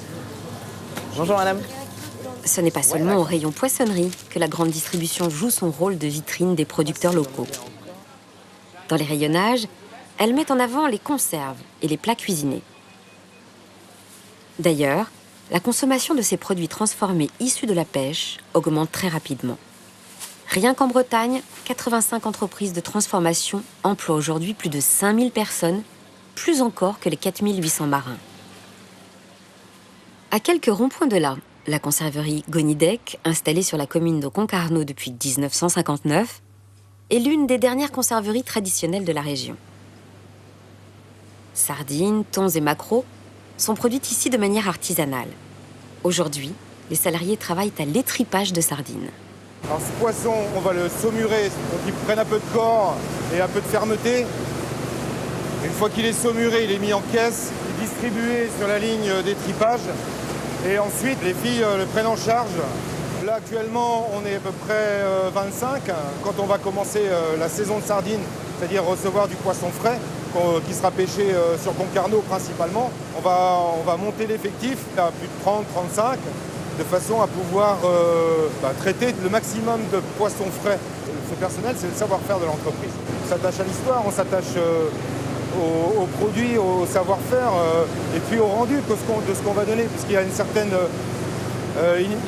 Bonjour, madame. Ce n'est pas seulement au rayon poissonnerie que la grande distribution joue son rôle de vitrine des producteurs locaux. Dans les rayonnages, elle met en avant les conserves et les plats cuisinés. D'ailleurs, la consommation de ces produits transformés issus de la pêche augmente très rapidement. Rien qu'en Bretagne, 85 entreprises de transformation emploient aujourd'hui plus de 5000 personnes, plus encore que les 4800 marins. À quelques ronds-points de là, la conserverie Gonidec, installée sur la commune de Concarneau depuis 1959, est l'une des dernières conserveries traditionnelles de la région. Sardines, thons et maquereaux sont produits ici de manière artisanale. Aujourd'hui, les salariés travaillent à l'étripage de sardines. Alors ce poisson, on va le saumurer pour qu'il prenne un peu de corps et un peu de fermeté. Une fois qu'il est saumuré, il est mis en caisse, il est distribué sur la ligne d'étripage. Et ensuite, les filles le prennent en charge. Là, actuellement, on est à peu près 25. Quand on va commencer la saison de sardines, c'est-à-dire recevoir du poisson frais, qui sera pêché sur Concarneau principalement, on va monter l'effectif à plus de 30, 35, de façon à pouvoir traiter le maximum de poissons frais. Ce personnel, c'est le savoir-faire de l'entreprise. On s'attache à l'histoire, on s'attache aux produits, au savoir-faire et puis au rendu de ce qu'on va donner, puisqu'il y a une certaine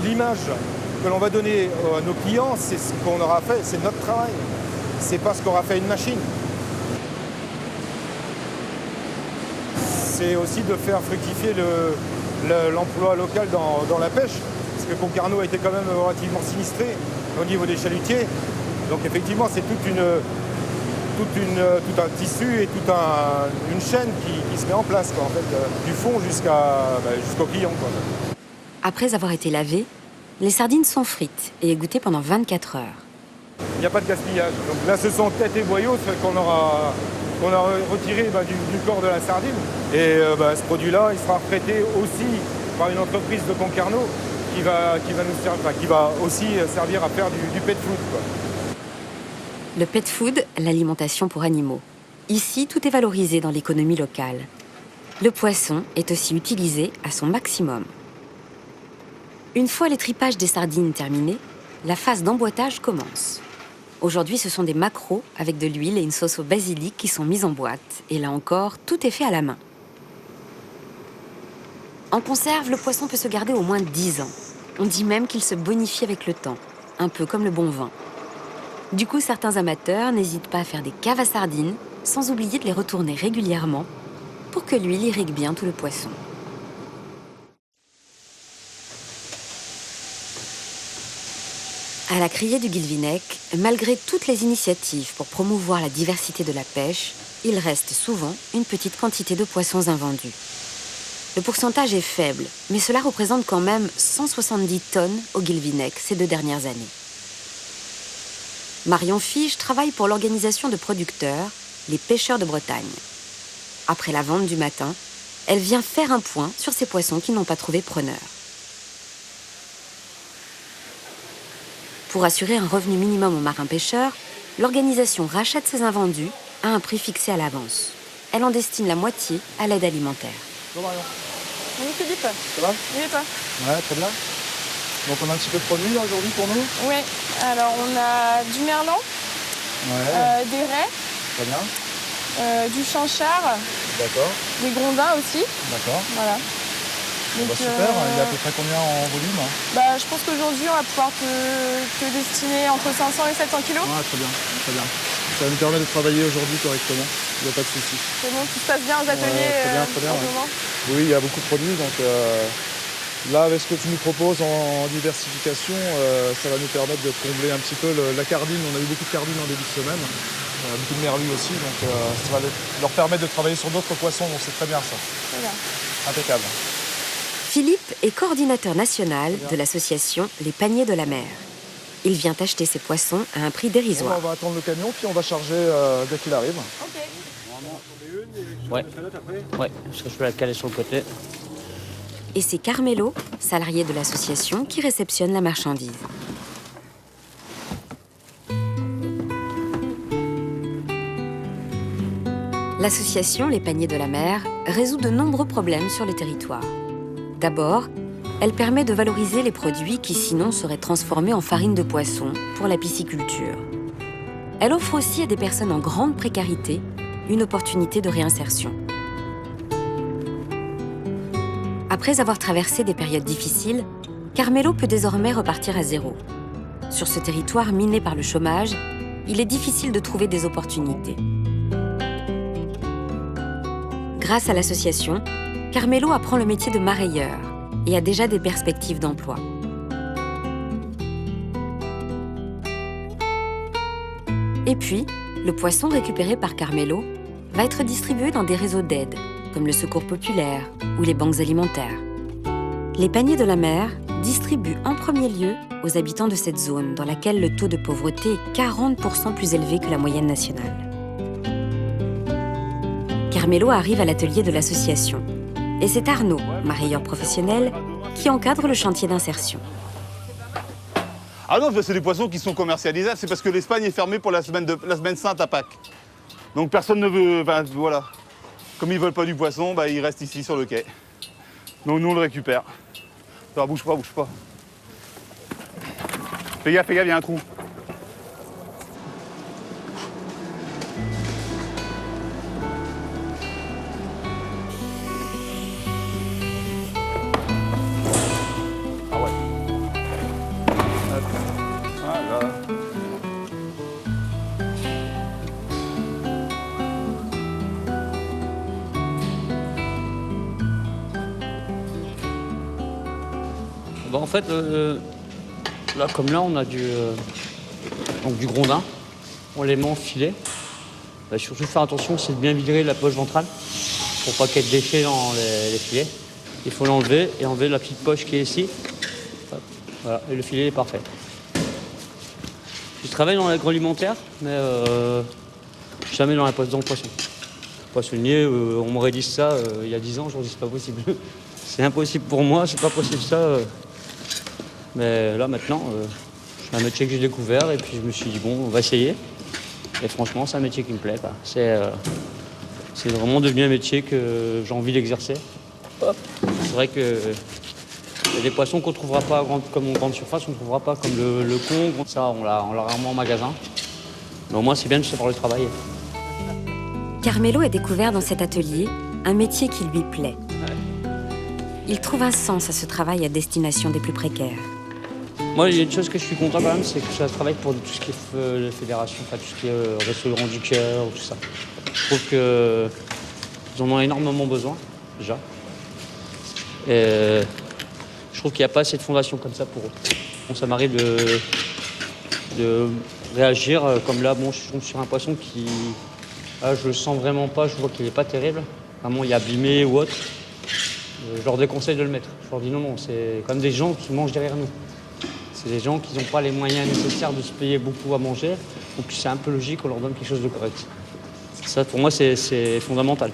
l'image que l'on va donner à nos clients, c'est ce qu'on aura fait, c'est notre travail. C'est pas ce qu'aura fait une machine. C'est aussi de faire fructifier l'emploi local dans la pêche, parce que Concarneau a été quand même relativement sinistré au niveau des chalutiers. Donc effectivement, c'est tout un tissu et une chaîne qui se met en place, quoi, en fait, du fond jusqu'au client, quoi. Après avoir été lavées, les sardines sont frites et égouttées pendant 24 heures. Il n'y a pas de gaspillage. Donc là, ce sont têtes et boyaux qu'on aura retiré du corps de la sardine. Et ce produit-là, il sera traité aussi par une entreprise de Concarneau qui va aussi servir à faire du pet food, quoi. Le pet food, l'alimentation pour animaux. Ici, tout est valorisé dans l'économie locale. Le poisson est aussi utilisé à son maximum. Une fois l'étripage des sardines terminé, la phase d'emboîtage commence. Aujourd'hui, ce sont des maquereaux avec de l'huile et une sauce au basilic qui sont mis en boîte. Et là encore, tout est fait à la main. En conserve, le poisson peut se garder au moins 10 ans. On dit même qu'il se bonifie avec le temps, un peu comme le bon vin. Du coup, certains amateurs n'hésitent pas à faire des caves à sardines, sans oublier de les retourner régulièrement pour que l'huile irrigue bien tout le poisson. À la criée du Guilvinec, malgré toutes les initiatives pour promouvoir la diversité de la pêche, il reste souvent une petite quantité de poissons invendus. Le pourcentage est faible, mais cela représente quand même 170 tonnes au Guilvinec ces 2 dernières années. Marion Fige travaille pour l'organisation de producteurs, les Pêcheurs de Bretagne. Après la vente du matin, elle vient faire un point sur ces poissons qui n'ont pas trouvé preneur. Pour assurer un revenu minimum aux marins pêcheurs, l'organisation rachète ses invendus à un prix fixé à l'avance. Elle en destine la moitié à l'aide alimentaire. Bonjour Marion. Bonjour Philippe. Ça va? Oui et toi? Ouais, très bien. Donc on a un petit peu de produits aujourd'hui pour nous? Oui, alors on a du merlan, des raies, très bien. Du chanchard, d'accord. des grondins aussi. D'accord. Voilà. Donc, super, il y a à peu près combien en volume? Je pense qu'aujourd'hui on va pouvoir te destiner entre 500 et 700 kilos. Ouais, très bien, très bien. Ça nous permet de travailler aujourd'hui correctement, il n'y a pas de souci. C'est bon, tout se passe bien aux ateliers très bien, en ce moment? Oui, il y a beaucoup de produits, donc Là, avec ce que tu nous proposes en diversification, ça va nous permettre de combler un petit peu la cardine. On a eu beaucoup de cardines en début de semaine, beaucoup de merlus aussi, donc ça va leur permettre de travailler sur d'autres poissons, donc c'est très bien ça. Très bien. Impeccable. Philippe est coordinateur national de l'association Les Paniers de la Mer. Il vient acheter ses poissons à un prix dérisoire. On va attendre le camion, puis on va charger dès qu'il arrive. Ouais, parce que je peux la caler sur le côté. Et c'est Carmelo, salarié de l'association, qui réceptionne la marchandise. L'association Les Paniers de la Mer résout de nombreux problèmes sur le territoire. D'abord, elle permet de valoriser les produits qui sinon seraient transformés en farine de poisson pour la pisciculture. Elle offre aussi à des personnes en grande précarité une opportunité de réinsertion. Après avoir traversé des périodes difficiles, Carmelo peut désormais repartir à zéro. Sur ce territoire miné par le chômage, il est difficile de trouver des opportunités. Grâce à l'association, Carmelo apprend le métier de marailleur et a déjà des perspectives d'emploi. Et puis, le poisson récupéré par Carmelo va être distribué dans des réseaux d'aide, comme le Secours populaire ou les banques alimentaires. Les Paniers de la Mer distribuent en premier lieu aux habitants de cette zone dans laquelle le taux de pauvreté est 40% plus élevé que la moyenne nationale. Carmelo arrive à l'atelier de l'association. Et c'est Arnaud, marailleur professionnel, qui encadre le chantier d'insertion. Ah non, c'est des poissons qui sont commercialisables. C'est parce que l'Espagne est fermée pour la semaine sainte à Pâques. Donc personne ne veut... Enfin, voilà. Comme ils ne veulent pas du poisson, bah, ils restent ici sur le quai. Donc nous, on le récupère. Ça va, bouge pas, bouge pas. Fais gaffe, il y a un trou. Ah ouais. Hop. Voilà. Bon, en fait, là, comme là, on a du grondin. On les met en filet. Bah, surtout faire attention, c'est de bien vider la poche ventrale pour pas qu'il y ait de déchets dans les filets. Il faut l'enlever et enlever la petite poche qui est ici. Voilà, et le filet est parfait. Je travaille dans l'agroalimentaire, mais jamais dans le poisson. Poissonnier, on m'aurait dit ça il y a 10 ans, aujourd'hui c'est pas possible. C'est impossible pour moi, c'est pas possible ça. Mais là maintenant, c'est un métier que j'ai découvert et puis je me suis dit bon, on va essayer. Et franchement, c'est un métier qui me plaît. C'est vraiment devenu un métier que j'ai envie d'exercer. C'est vrai que y a des poissons qu'on ne trouvera pas comme en grande surface, on ne trouvera pas comme le con. Ça, on l'a rarement en magasin. Mais au moins, c'est bien de savoir le travailler. Carmelo a découvert dans cet atelier un métier qui lui plaît. Il trouve un sens à ce travail à destination des plus précaires. Moi, il y a une chose que je suis content quand même, c'est que je travaille pour tout ce qui est les fédérations, enfin, tout ce qui est restaurant du cœur, tout ça. Je trouve qu'ils en ont énormément besoin, déjà. Et je trouve qu'il n'y a pas assez de fondations comme ça pour eux. Bon, ça m'arrive de réagir, comme là, bon, je tombe sur un poisson qui... Là, je le sens vraiment pas, je vois qu'il n'est pas terrible. Vraiment, il est abîmé ou autre. Je leur déconseille de le mettre. Je leur dis non, c'est comme des gens qui mangent derrière nous. C'est des gens qui n'ont pas les moyens nécessaires de se payer beaucoup à manger. Donc c'est un peu logique qu'on leur donne quelque chose de correct. Ça, pour moi, c'est fondamental.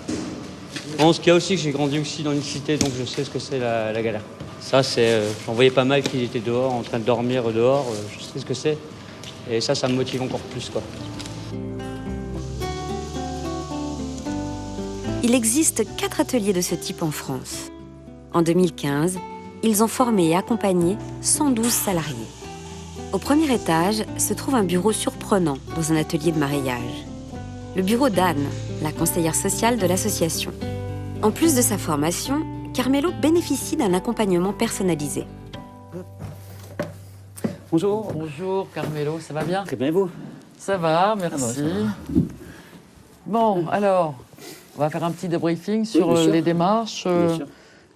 Bon, ce qu'il y a aussi, j'ai grandi aussi dans une cité, donc je sais ce que c'est la galère. Ça, j'en voyais pas mal qui étaient dehors, en train de dormir dehors. Je sais ce que c'est. Et ça me motive encore plus, quoi. Il existe 4 ateliers de ce type en France. En 2015, ils ont formé et accompagné 112 salariés. Au premier étage se trouve un bureau surprenant dans un atelier de maraillage. Le bureau d'Anne, la conseillère sociale de l'association. En plus de sa formation, Carmelo bénéficie d'un accompagnement personnalisé. Bonjour. Bonjour Carmelo, ça va bien? Très bien, vous? Ça va, merci. Bon, alors, on va faire un petit débriefing sur les démarches.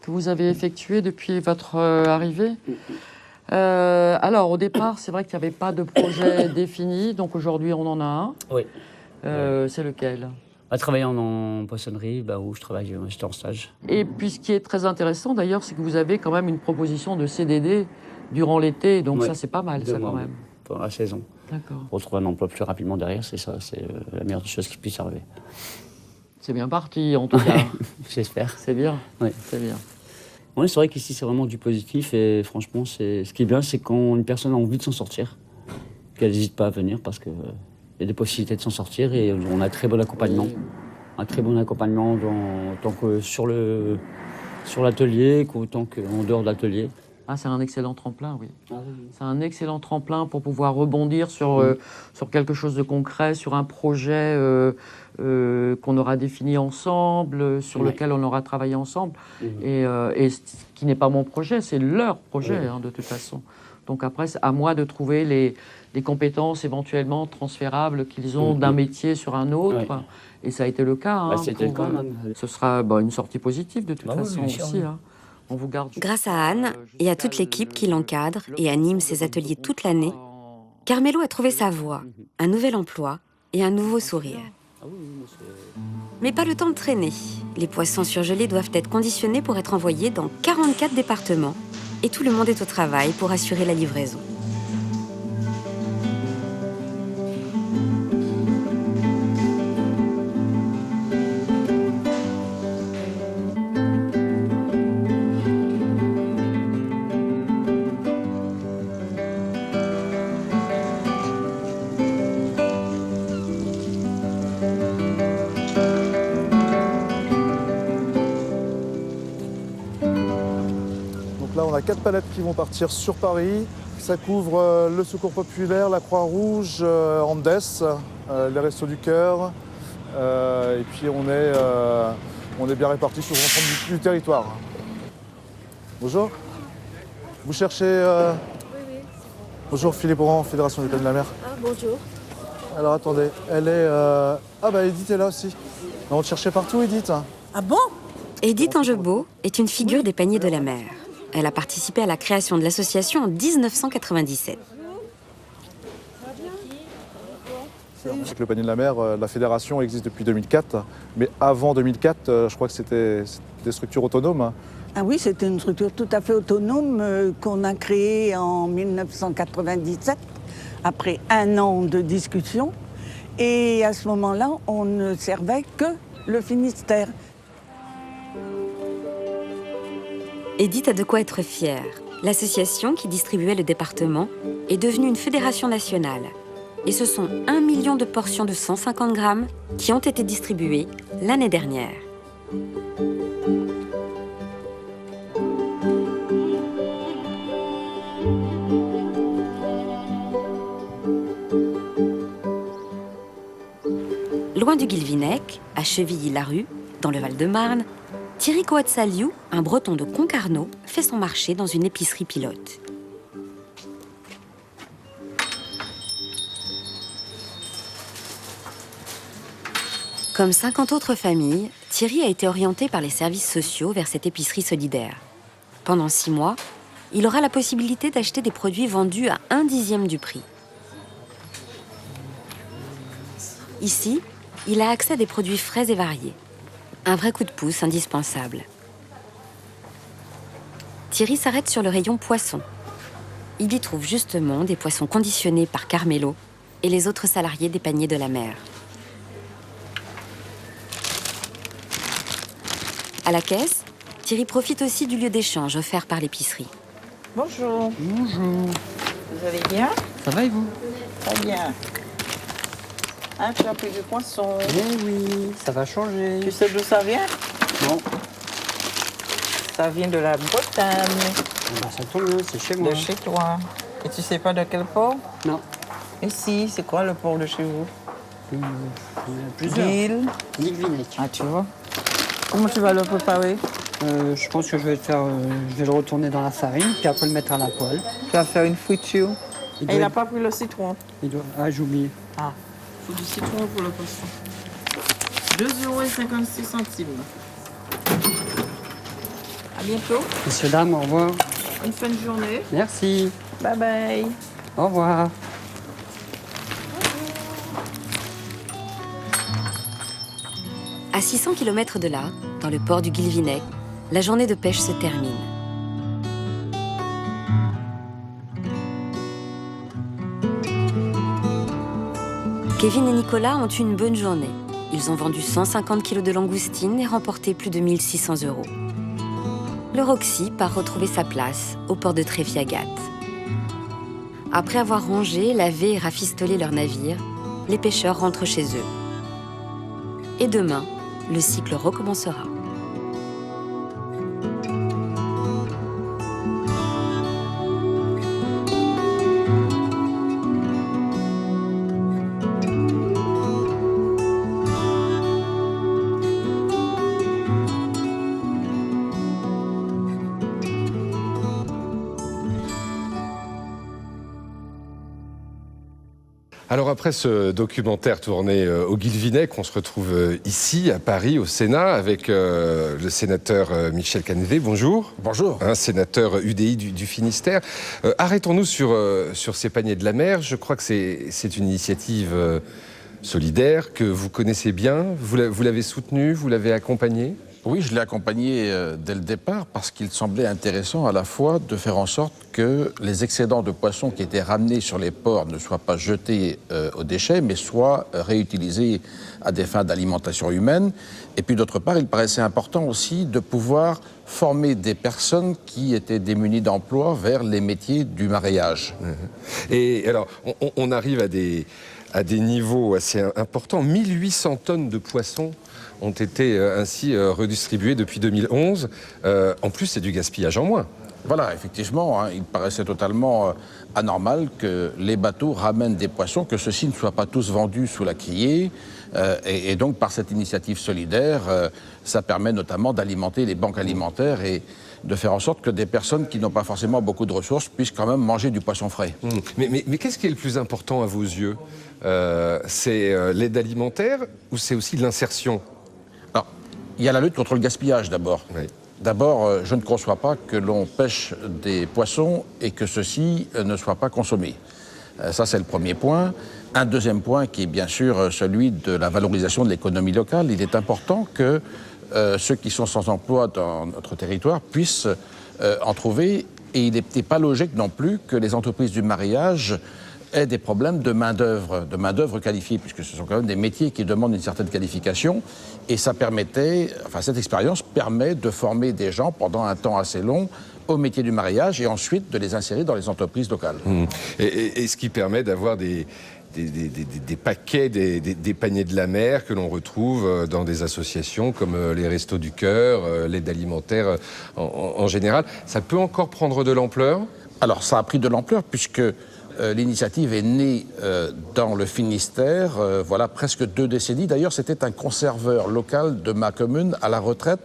que vous avez effectuées depuis votre arrivée. Alors, au départ, c'est vrai qu'il n'y avait pas de projet défini, donc aujourd'hui, on en a un. Oui. C'est lequel? Travaillant en poissonnerie, où je travaille, j'étais en stage. Et puis, ce qui est très intéressant, d'ailleurs, c'est que vous avez quand même une proposition de CDD durant l'été, donc ça, c'est pas mal, ça, quand même. Pendant la saison. D'accord. Retrouver un emploi plus rapidement derrière, c'est ça, c'est la meilleure chose qui puisse arriver. C'est bien parti, en tout cas. J'espère. C'est bien. Oui. C'est bien. Oui, c'est vrai qu'ici, c'est vraiment du positif. Et franchement, ce qui est bien, c'est quand une personne a envie de s'en sortir, qu'elle n'hésite pas à venir parce qu'il y a des possibilités de s'en sortir. Et on a un très bon accompagnement. Un très bon accompagnement tant que sur l'atelier qu'autant qu'en dehors de l'atelier. Ah, c'est un excellent tremplin, oui. C'est un excellent tremplin pour pouvoir rebondir sur quelque chose de concret, sur un projet qu'on aura défini ensemble, sur lequel on aura travaillé ensemble. Et ce qui n'est pas mon projet, c'est leur projet, de toute façon. Donc après, c'est à moi de trouver les compétences éventuellement transférables qu'ils ont d'un métier sur un autre. Et ça a été le cas. C'était le cas, ce sera une sortie positive de toute façon aussi. On vous garde. Grâce à Anne et à toute l'équipe qui l'encadre et anime ses ateliers toute l'année, Carmelo a trouvé sa voie, un nouvel emploi et un nouveau sourire. Mais pas le temps de traîner. Les poissons surgelés doivent être conditionnés pour être envoyés dans 44 départements et tout le monde est au travail pour assurer la livraison. On a 4 palettes qui vont partir sur Paris. Ça couvre le Secours Populaire, la Croix-Rouge, Andes, les Restos du Cœur. Et puis on est bien répartis sur l'ensemble du territoire. Bonjour. Vous cherchez... Oui. Bonjour, Philippe Oran, Fédération des Pays de la Mer. Ah, bonjour. Alors attendez, elle est... Ah bah Edith est là aussi. On te cherchait partout, Edith. Ah bon? Edith Angebeau est une figure des paniers de la mer. Elle a participé à la création de l'association en 1997. Le panier de la mer, la fédération existe depuis 2004, mais avant 2004, je crois que c'était des structures autonomes. Ah oui, c'était une structure tout à fait autonome qu'on a créée en 1997, après un an de discussion. Et à ce moment-là, on ne servait que le Finistère. Edith a de quoi être fière. L'association qui distribuait le département est devenue une fédération nationale. Et ce sont 1 million de portions de 150 grammes qui ont été distribuées l'année dernière. Loin du Guilvinec, à Chevilly-Larue, dans le Val-de-Marne, Thierry Coatsaliou, un breton de Concarneau, fait son marché dans une épicerie pilote. Comme 50 autres familles, Thierry a été orienté par les services sociaux vers cette épicerie solidaire. Pendant 6 mois, il aura la possibilité d'acheter des produits vendus à 1/10 du prix. Ici, il a accès à des produits frais et variés. Un vrai coup de pouce indispensable. Thierry s'arrête sur le rayon poissons. Il y trouve justement des poissons conditionnés par Carmelo et les autres salariés des paniers de la mer. À la caisse, Thierry profite aussi du lieu d'échange offert par l'épicerie. Bonjour. Bonjour. Vous allez bien? Ça va et vous? Très bien. Hein, tu as pris du poisson? Eh oui, ça va changer. Tu sais d'où ça vient? Non. Ça vient de la Bretagne. Ça tombe bien, c'est chez moi. De chez toi. Et tu sais pas de quel port? Non. Et si, c'est quoi le port de chez vous? Plusieurs. Guilvinec. Ah, tu vois. Comment tu vas le préparer? Je pense que je vais le retourner dans la farine, puis après le mettre à la poêle. Tu vas faire une friture. Et il n'a pas pris le citron. Ah, j'ai oublié. Ah. Il faut du citron pour le poisson. 2,56 €. À bientôt. Messieurs, dames, au revoir. Bonne fin de journée. Merci. Bye bye. Au revoir. À 600 km de là, dans le port du Guilvinec, la journée de pêche se termine. Kevin et Nicolas ont eu une bonne journée. Ils ont vendu 150 kg de langoustines et remporté plus de 1 600 €. Le Roxy part retrouver sa place au port de Tréfiagat. Après avoir rangé, lavé et rafistolé leur navire, les pêcheurs rentrent chez eux. Et demain, le cycle recommencera. Alors après ce documentaire tourné au Guilvinec, on se retrouve ici à Paris au Sénat avec le sénateur Michel Canévet. Bonjour. Bonjour. Un sénateur UDI du Finistère. Arrêtons-nous sur ces paniers de la mer. Je crois que c'est une initiative solidaire que vous connaissez bien. Vous l'avez soutenue, vous l'avez accompagnée ? Oui, je l'ai accompagné dès le départ parce qu'il semblait intéressant à la fois de faire en sorte que les excédents de poissons qui étaient ramenés sur les ports ne soient pas jetés aux déchets, mais soient réutilisés à des fins d'alimentation humaine. Et puis d'autre part, il paraissait important aussi de pouvoir former des personnes qui étaient démunies d'emploi vers les métiers du mareyage. Et alors, on arrive à des niveaux assez importants. 1800 tonnes de poissons ont été ainsi redistribués depuis 2011. En plus, c'est du gaspillage en moins. Voilà, effectivement, il paraissait totalement anormal que les bateaux ramènent des poissons, que ceux-ci ne soient pas tous vendus sous la criée. Et donc, par cette initiative solidaire, ça permet notamment d'alimenter les banques alimentaires et de faire en sorte que des personnes qui n'ont pas forcément beaucoup de ressources puissent quand même manger du poisson frais. Mais qu'est-ce qui est le plus important à vos yeux ? C'est l'aide alimentaire ou c'est aussi l'insertion ? Alors, il y a la lutte contre le gaspillage d'abord. Oui. D'abord, je ne conçois pas que l'on pêche des poissons et que ceux-ci ne soient pas consommés. Ça, c'est le premier point. Un deuxième point qui est bien sûr celui de la valorisation de l'économie locale. Il est important que ceux qui sont sans emploi dans notre territoire puissent en trouver. Et il n'était pas logique non plus que les entreprises du mareyage aient des problèmes de main-d'œuvre qualifiée, puisque ce sont quand même des métiers qui demandent une certaine qualification. Et ça permettait, enfin cette expérience permet de former des gens pendant un temps assez long au métier du mareyage et ensuite de les insérer dans les entreprises locales. Et ce qui permet d'avoir des paquets, des paniers de la mer que l'on retrouve dans des associations comme les Restos du Cœur, l'aide alimentaire en général. Ça peut encore prendre de l'ampleur ? Alors ça a pris de l'ampleur puisque l'initiative est née dans le Finistère, voilà presque 2 décennies. D'ailleurs, c'était un conserveur local de ma commune à la retraite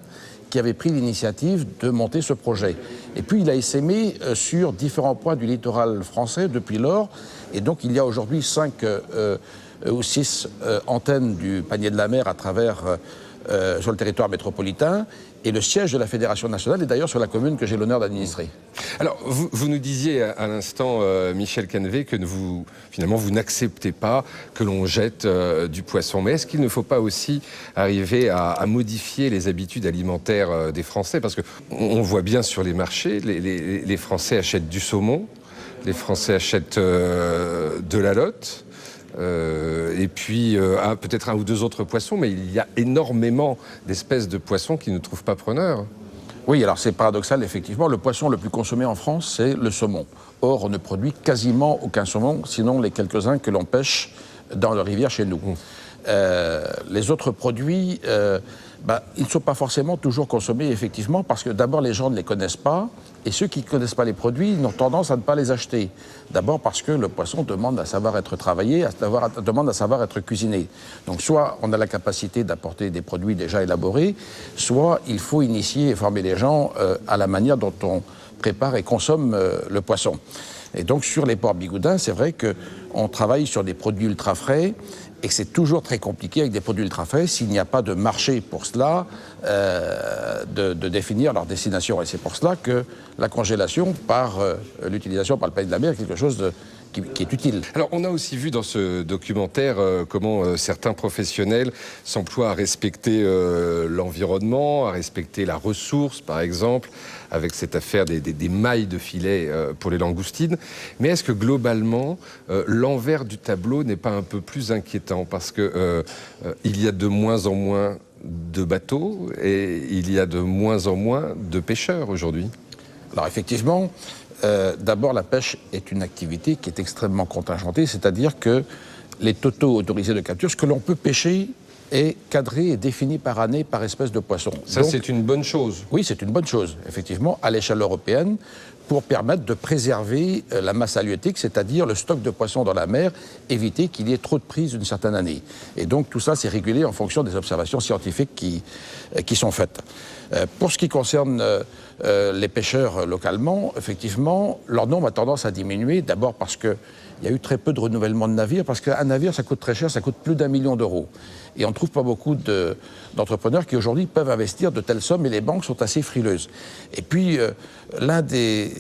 qui avait pris l'initiative de monter ce projet. Et puis, il a essaimé sur différents points du littoral français depuis lors. Et donc, il y a aujourd'hui 5 ou 6 antennes du panier de la mer à travers sur le territoire métropolitain. Et le siège de la Fédération nationale est d'ailleurs sur la commune que j'ai l'honneur d'administrer. Alors, vous nous disiez à l'instant, Michel Canévet, que finalement, vous n'acceptez pas que l'on jette du poisson. Mais est-ce qu'il ne faut pas aussi arriver à modifier les habitudes alimentaires des Français ? Parce qu'on voit bien sur les marchés, les Français achètent du saumon, les Français achètent de la lotte. Et puis peut-être 1 ou 2 autres poissons, mais il y a énormément d'espèces de poissons qui ne trouvent pas preneur. Oui, alors c'est paradoxal, effectivement. Le poisson le plus consommé en France, c'est le saumon. Or, on ne produit quasiment aucun saumon, sinon les quelques-uns que l'on pêche dans la rivière chez nous. Les autres produits, ils ne sont pas forcément toujours consommés, effectivement, parce que d'abord, les gens ne les connaissent pas, et ceux qui ne connaissent pas les produits ont tendance à ne pas les acheter. D'abord parce que le poisson demande à savoir être travaillé, demande à savoir être cuisiné. Donc soit on a la capacité d'apporter des produits déjà élaborés, soit il faut initier et former les gens à la manière dont on prépare et consomme le poisson. Et donc sur les ports bigoudins, c'est vrai qu'on travaille sur des produits ultra frais Et c'est toujours très compliqué avec des produits ultra frais s'il n'y a pas de marché pour cela, de définir leur destination. Et c'est pour cela que la congélation par l'utilisation par le panier de la mer est quelque chose qui est utile. Alors, on a aussi vu dans ce documentaire comment certains professionnels s'emploient à respecter l'environnement, à respecter la ressource, par exemple, avec cette affaire des mailles de filet pour les langoustines. Mais est-ce que globalement, l'envers du tableau n'est pas un peu plus inquiétant? Parce que il y a de moins en moins de bateaux et il y a de moins en moins de pêcheurs aujourd'hui. Alors effectivement, d'abord la pêche est une activité qui est extrêmement contingentée, c'est-à-dire que les totaux autorisés de capture, ce que l'on peut pêcher est cadré et défini par année par espèce de poisson. Ça, c'est une bonne chose. Oui, c'est une bonne chose, effectivement, à l'échelle européenne, pour permettre de préserver la masse halieutique, c'est-à-dire le stock de poissons dans la mer, éviter qu'il y ait trop de prises une certaine année. Et donc tout ça, c'est régulé en fonction des observations scientifiques qui sont faites. Pour ce qui concerne les pêcheurs localement, effectivement, leur nombre a tendance à diminuer, d'abord parce qu'il y a eu très peu de renouvellement de navires, parce qu'un navire, ça coûte très cher, ça coûte plus d'1 million d'euros. Et on ne trouve pas beaucoup d'entrepreneurs qui aujourd'hui peuvent investir de telles sommes, et les banques sont assez frileuses. Et puis, l'un des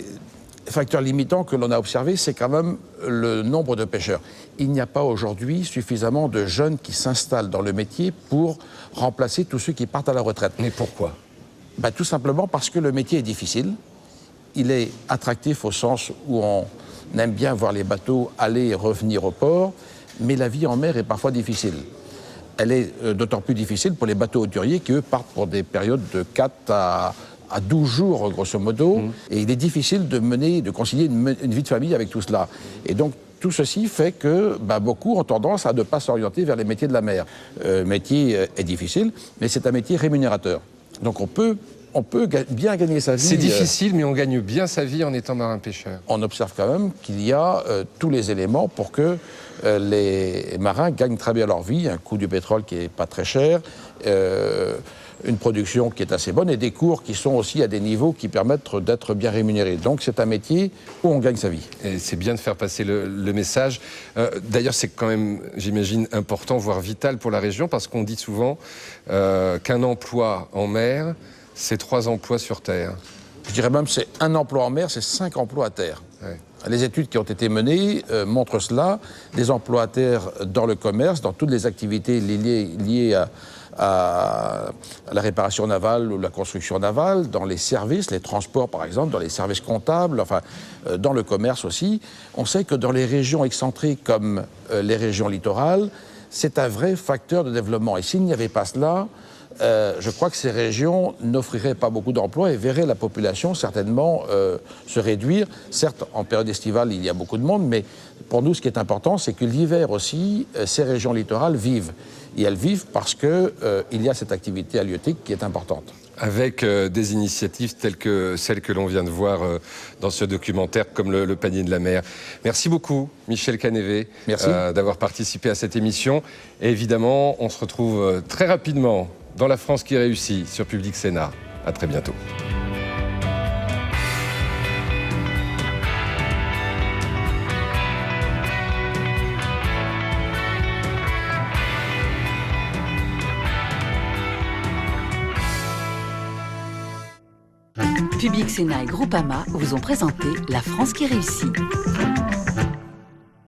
facteurs limitants que l'on a observé, c'est quand même le nombre de pêcheurs. Il n'y a pas aujourd'hui suffisamment de jeunes qui s'installent dans le métier pour remplacer tous ceux qui partent à la retraite. Mais pourquoi ? Tout simplement parce que le métier est difficile. Il est attractif au sens où on aime bien voir les bateaux aller et revenir au port, mais la vie en mer est parfois difficile. Elle est d'autant plus difficile pour les bateaux hauturiers qui, eux, partent pour des périodes de 4 à 12 jours, grosso modo. Et il est difficile de concilier une vie de famille avec tout cela. Et donc, tout ceci fait que beaucoup ont tendance à ne pas s'orienter vers les métiers de la mer. Le métier est difficile, mais c'est un métier rémunérateur. Donc on peut bien gagner sa vie. C'est difficile, mais on gagne bien sa vie en étant marin-pêcheur. On observe quand même qu'il y a tous les éléments pour que les marins gagnent très bien leur vie. Un coût du pétrole qui n'est pas très cher, une production qui est assez bonne et des cours qui sont aussi à des niveaux qui permettent d'être bien rémunérés. Donc c'est un métier où on gagne sa vie. Et c'est bien de faire passer le message. D'ailleurs, c'est quand même, j'imagine, important, voire vital pour la région, parce qu'on dit souvent qu'un emploi en mer, c'est 3 emplois sur terre. Je dirais même que c'est 1 emploi en mer, c'est 5 emplois à terre. Ouais. Les études qui ont été menées montrent cela. Des emplois à terre dans le commerce, dans toutes les activités liées à la réparation navale ou la construction navale, dans les services, les transports par exemple, dans les services comptables, dans le commerce aussi. On sait que dans les régions excentrées comme les régions littorales, c'est un vrai facteur de développement. Et s'il n'y avait pas cela, je crois que ces régions n'offriraient pas beaucoup d'emplois et verraient la population certainement se réduire. Certes, en période estivale, il y a beaucoup de monde, mais pour nous, ce qui est important, c'est que l'hiver aussi, ces régions littorales vivent. Et elles vivent parce qu'il y a cette activité halieutique qui est importante. Avec des initiatives telles que celles que l'on vient de voir dans ce documentaire, comme le panier de la mer. Merci beaucoup, Michel Canévet, d'avoir participé à cette émission. Et évidemment, on se retrouve très rapidement dans La France qui réussit sur Public Sénat. À très bientôt. Public Sénat et Groupama vous ont présenté La France qui réussit.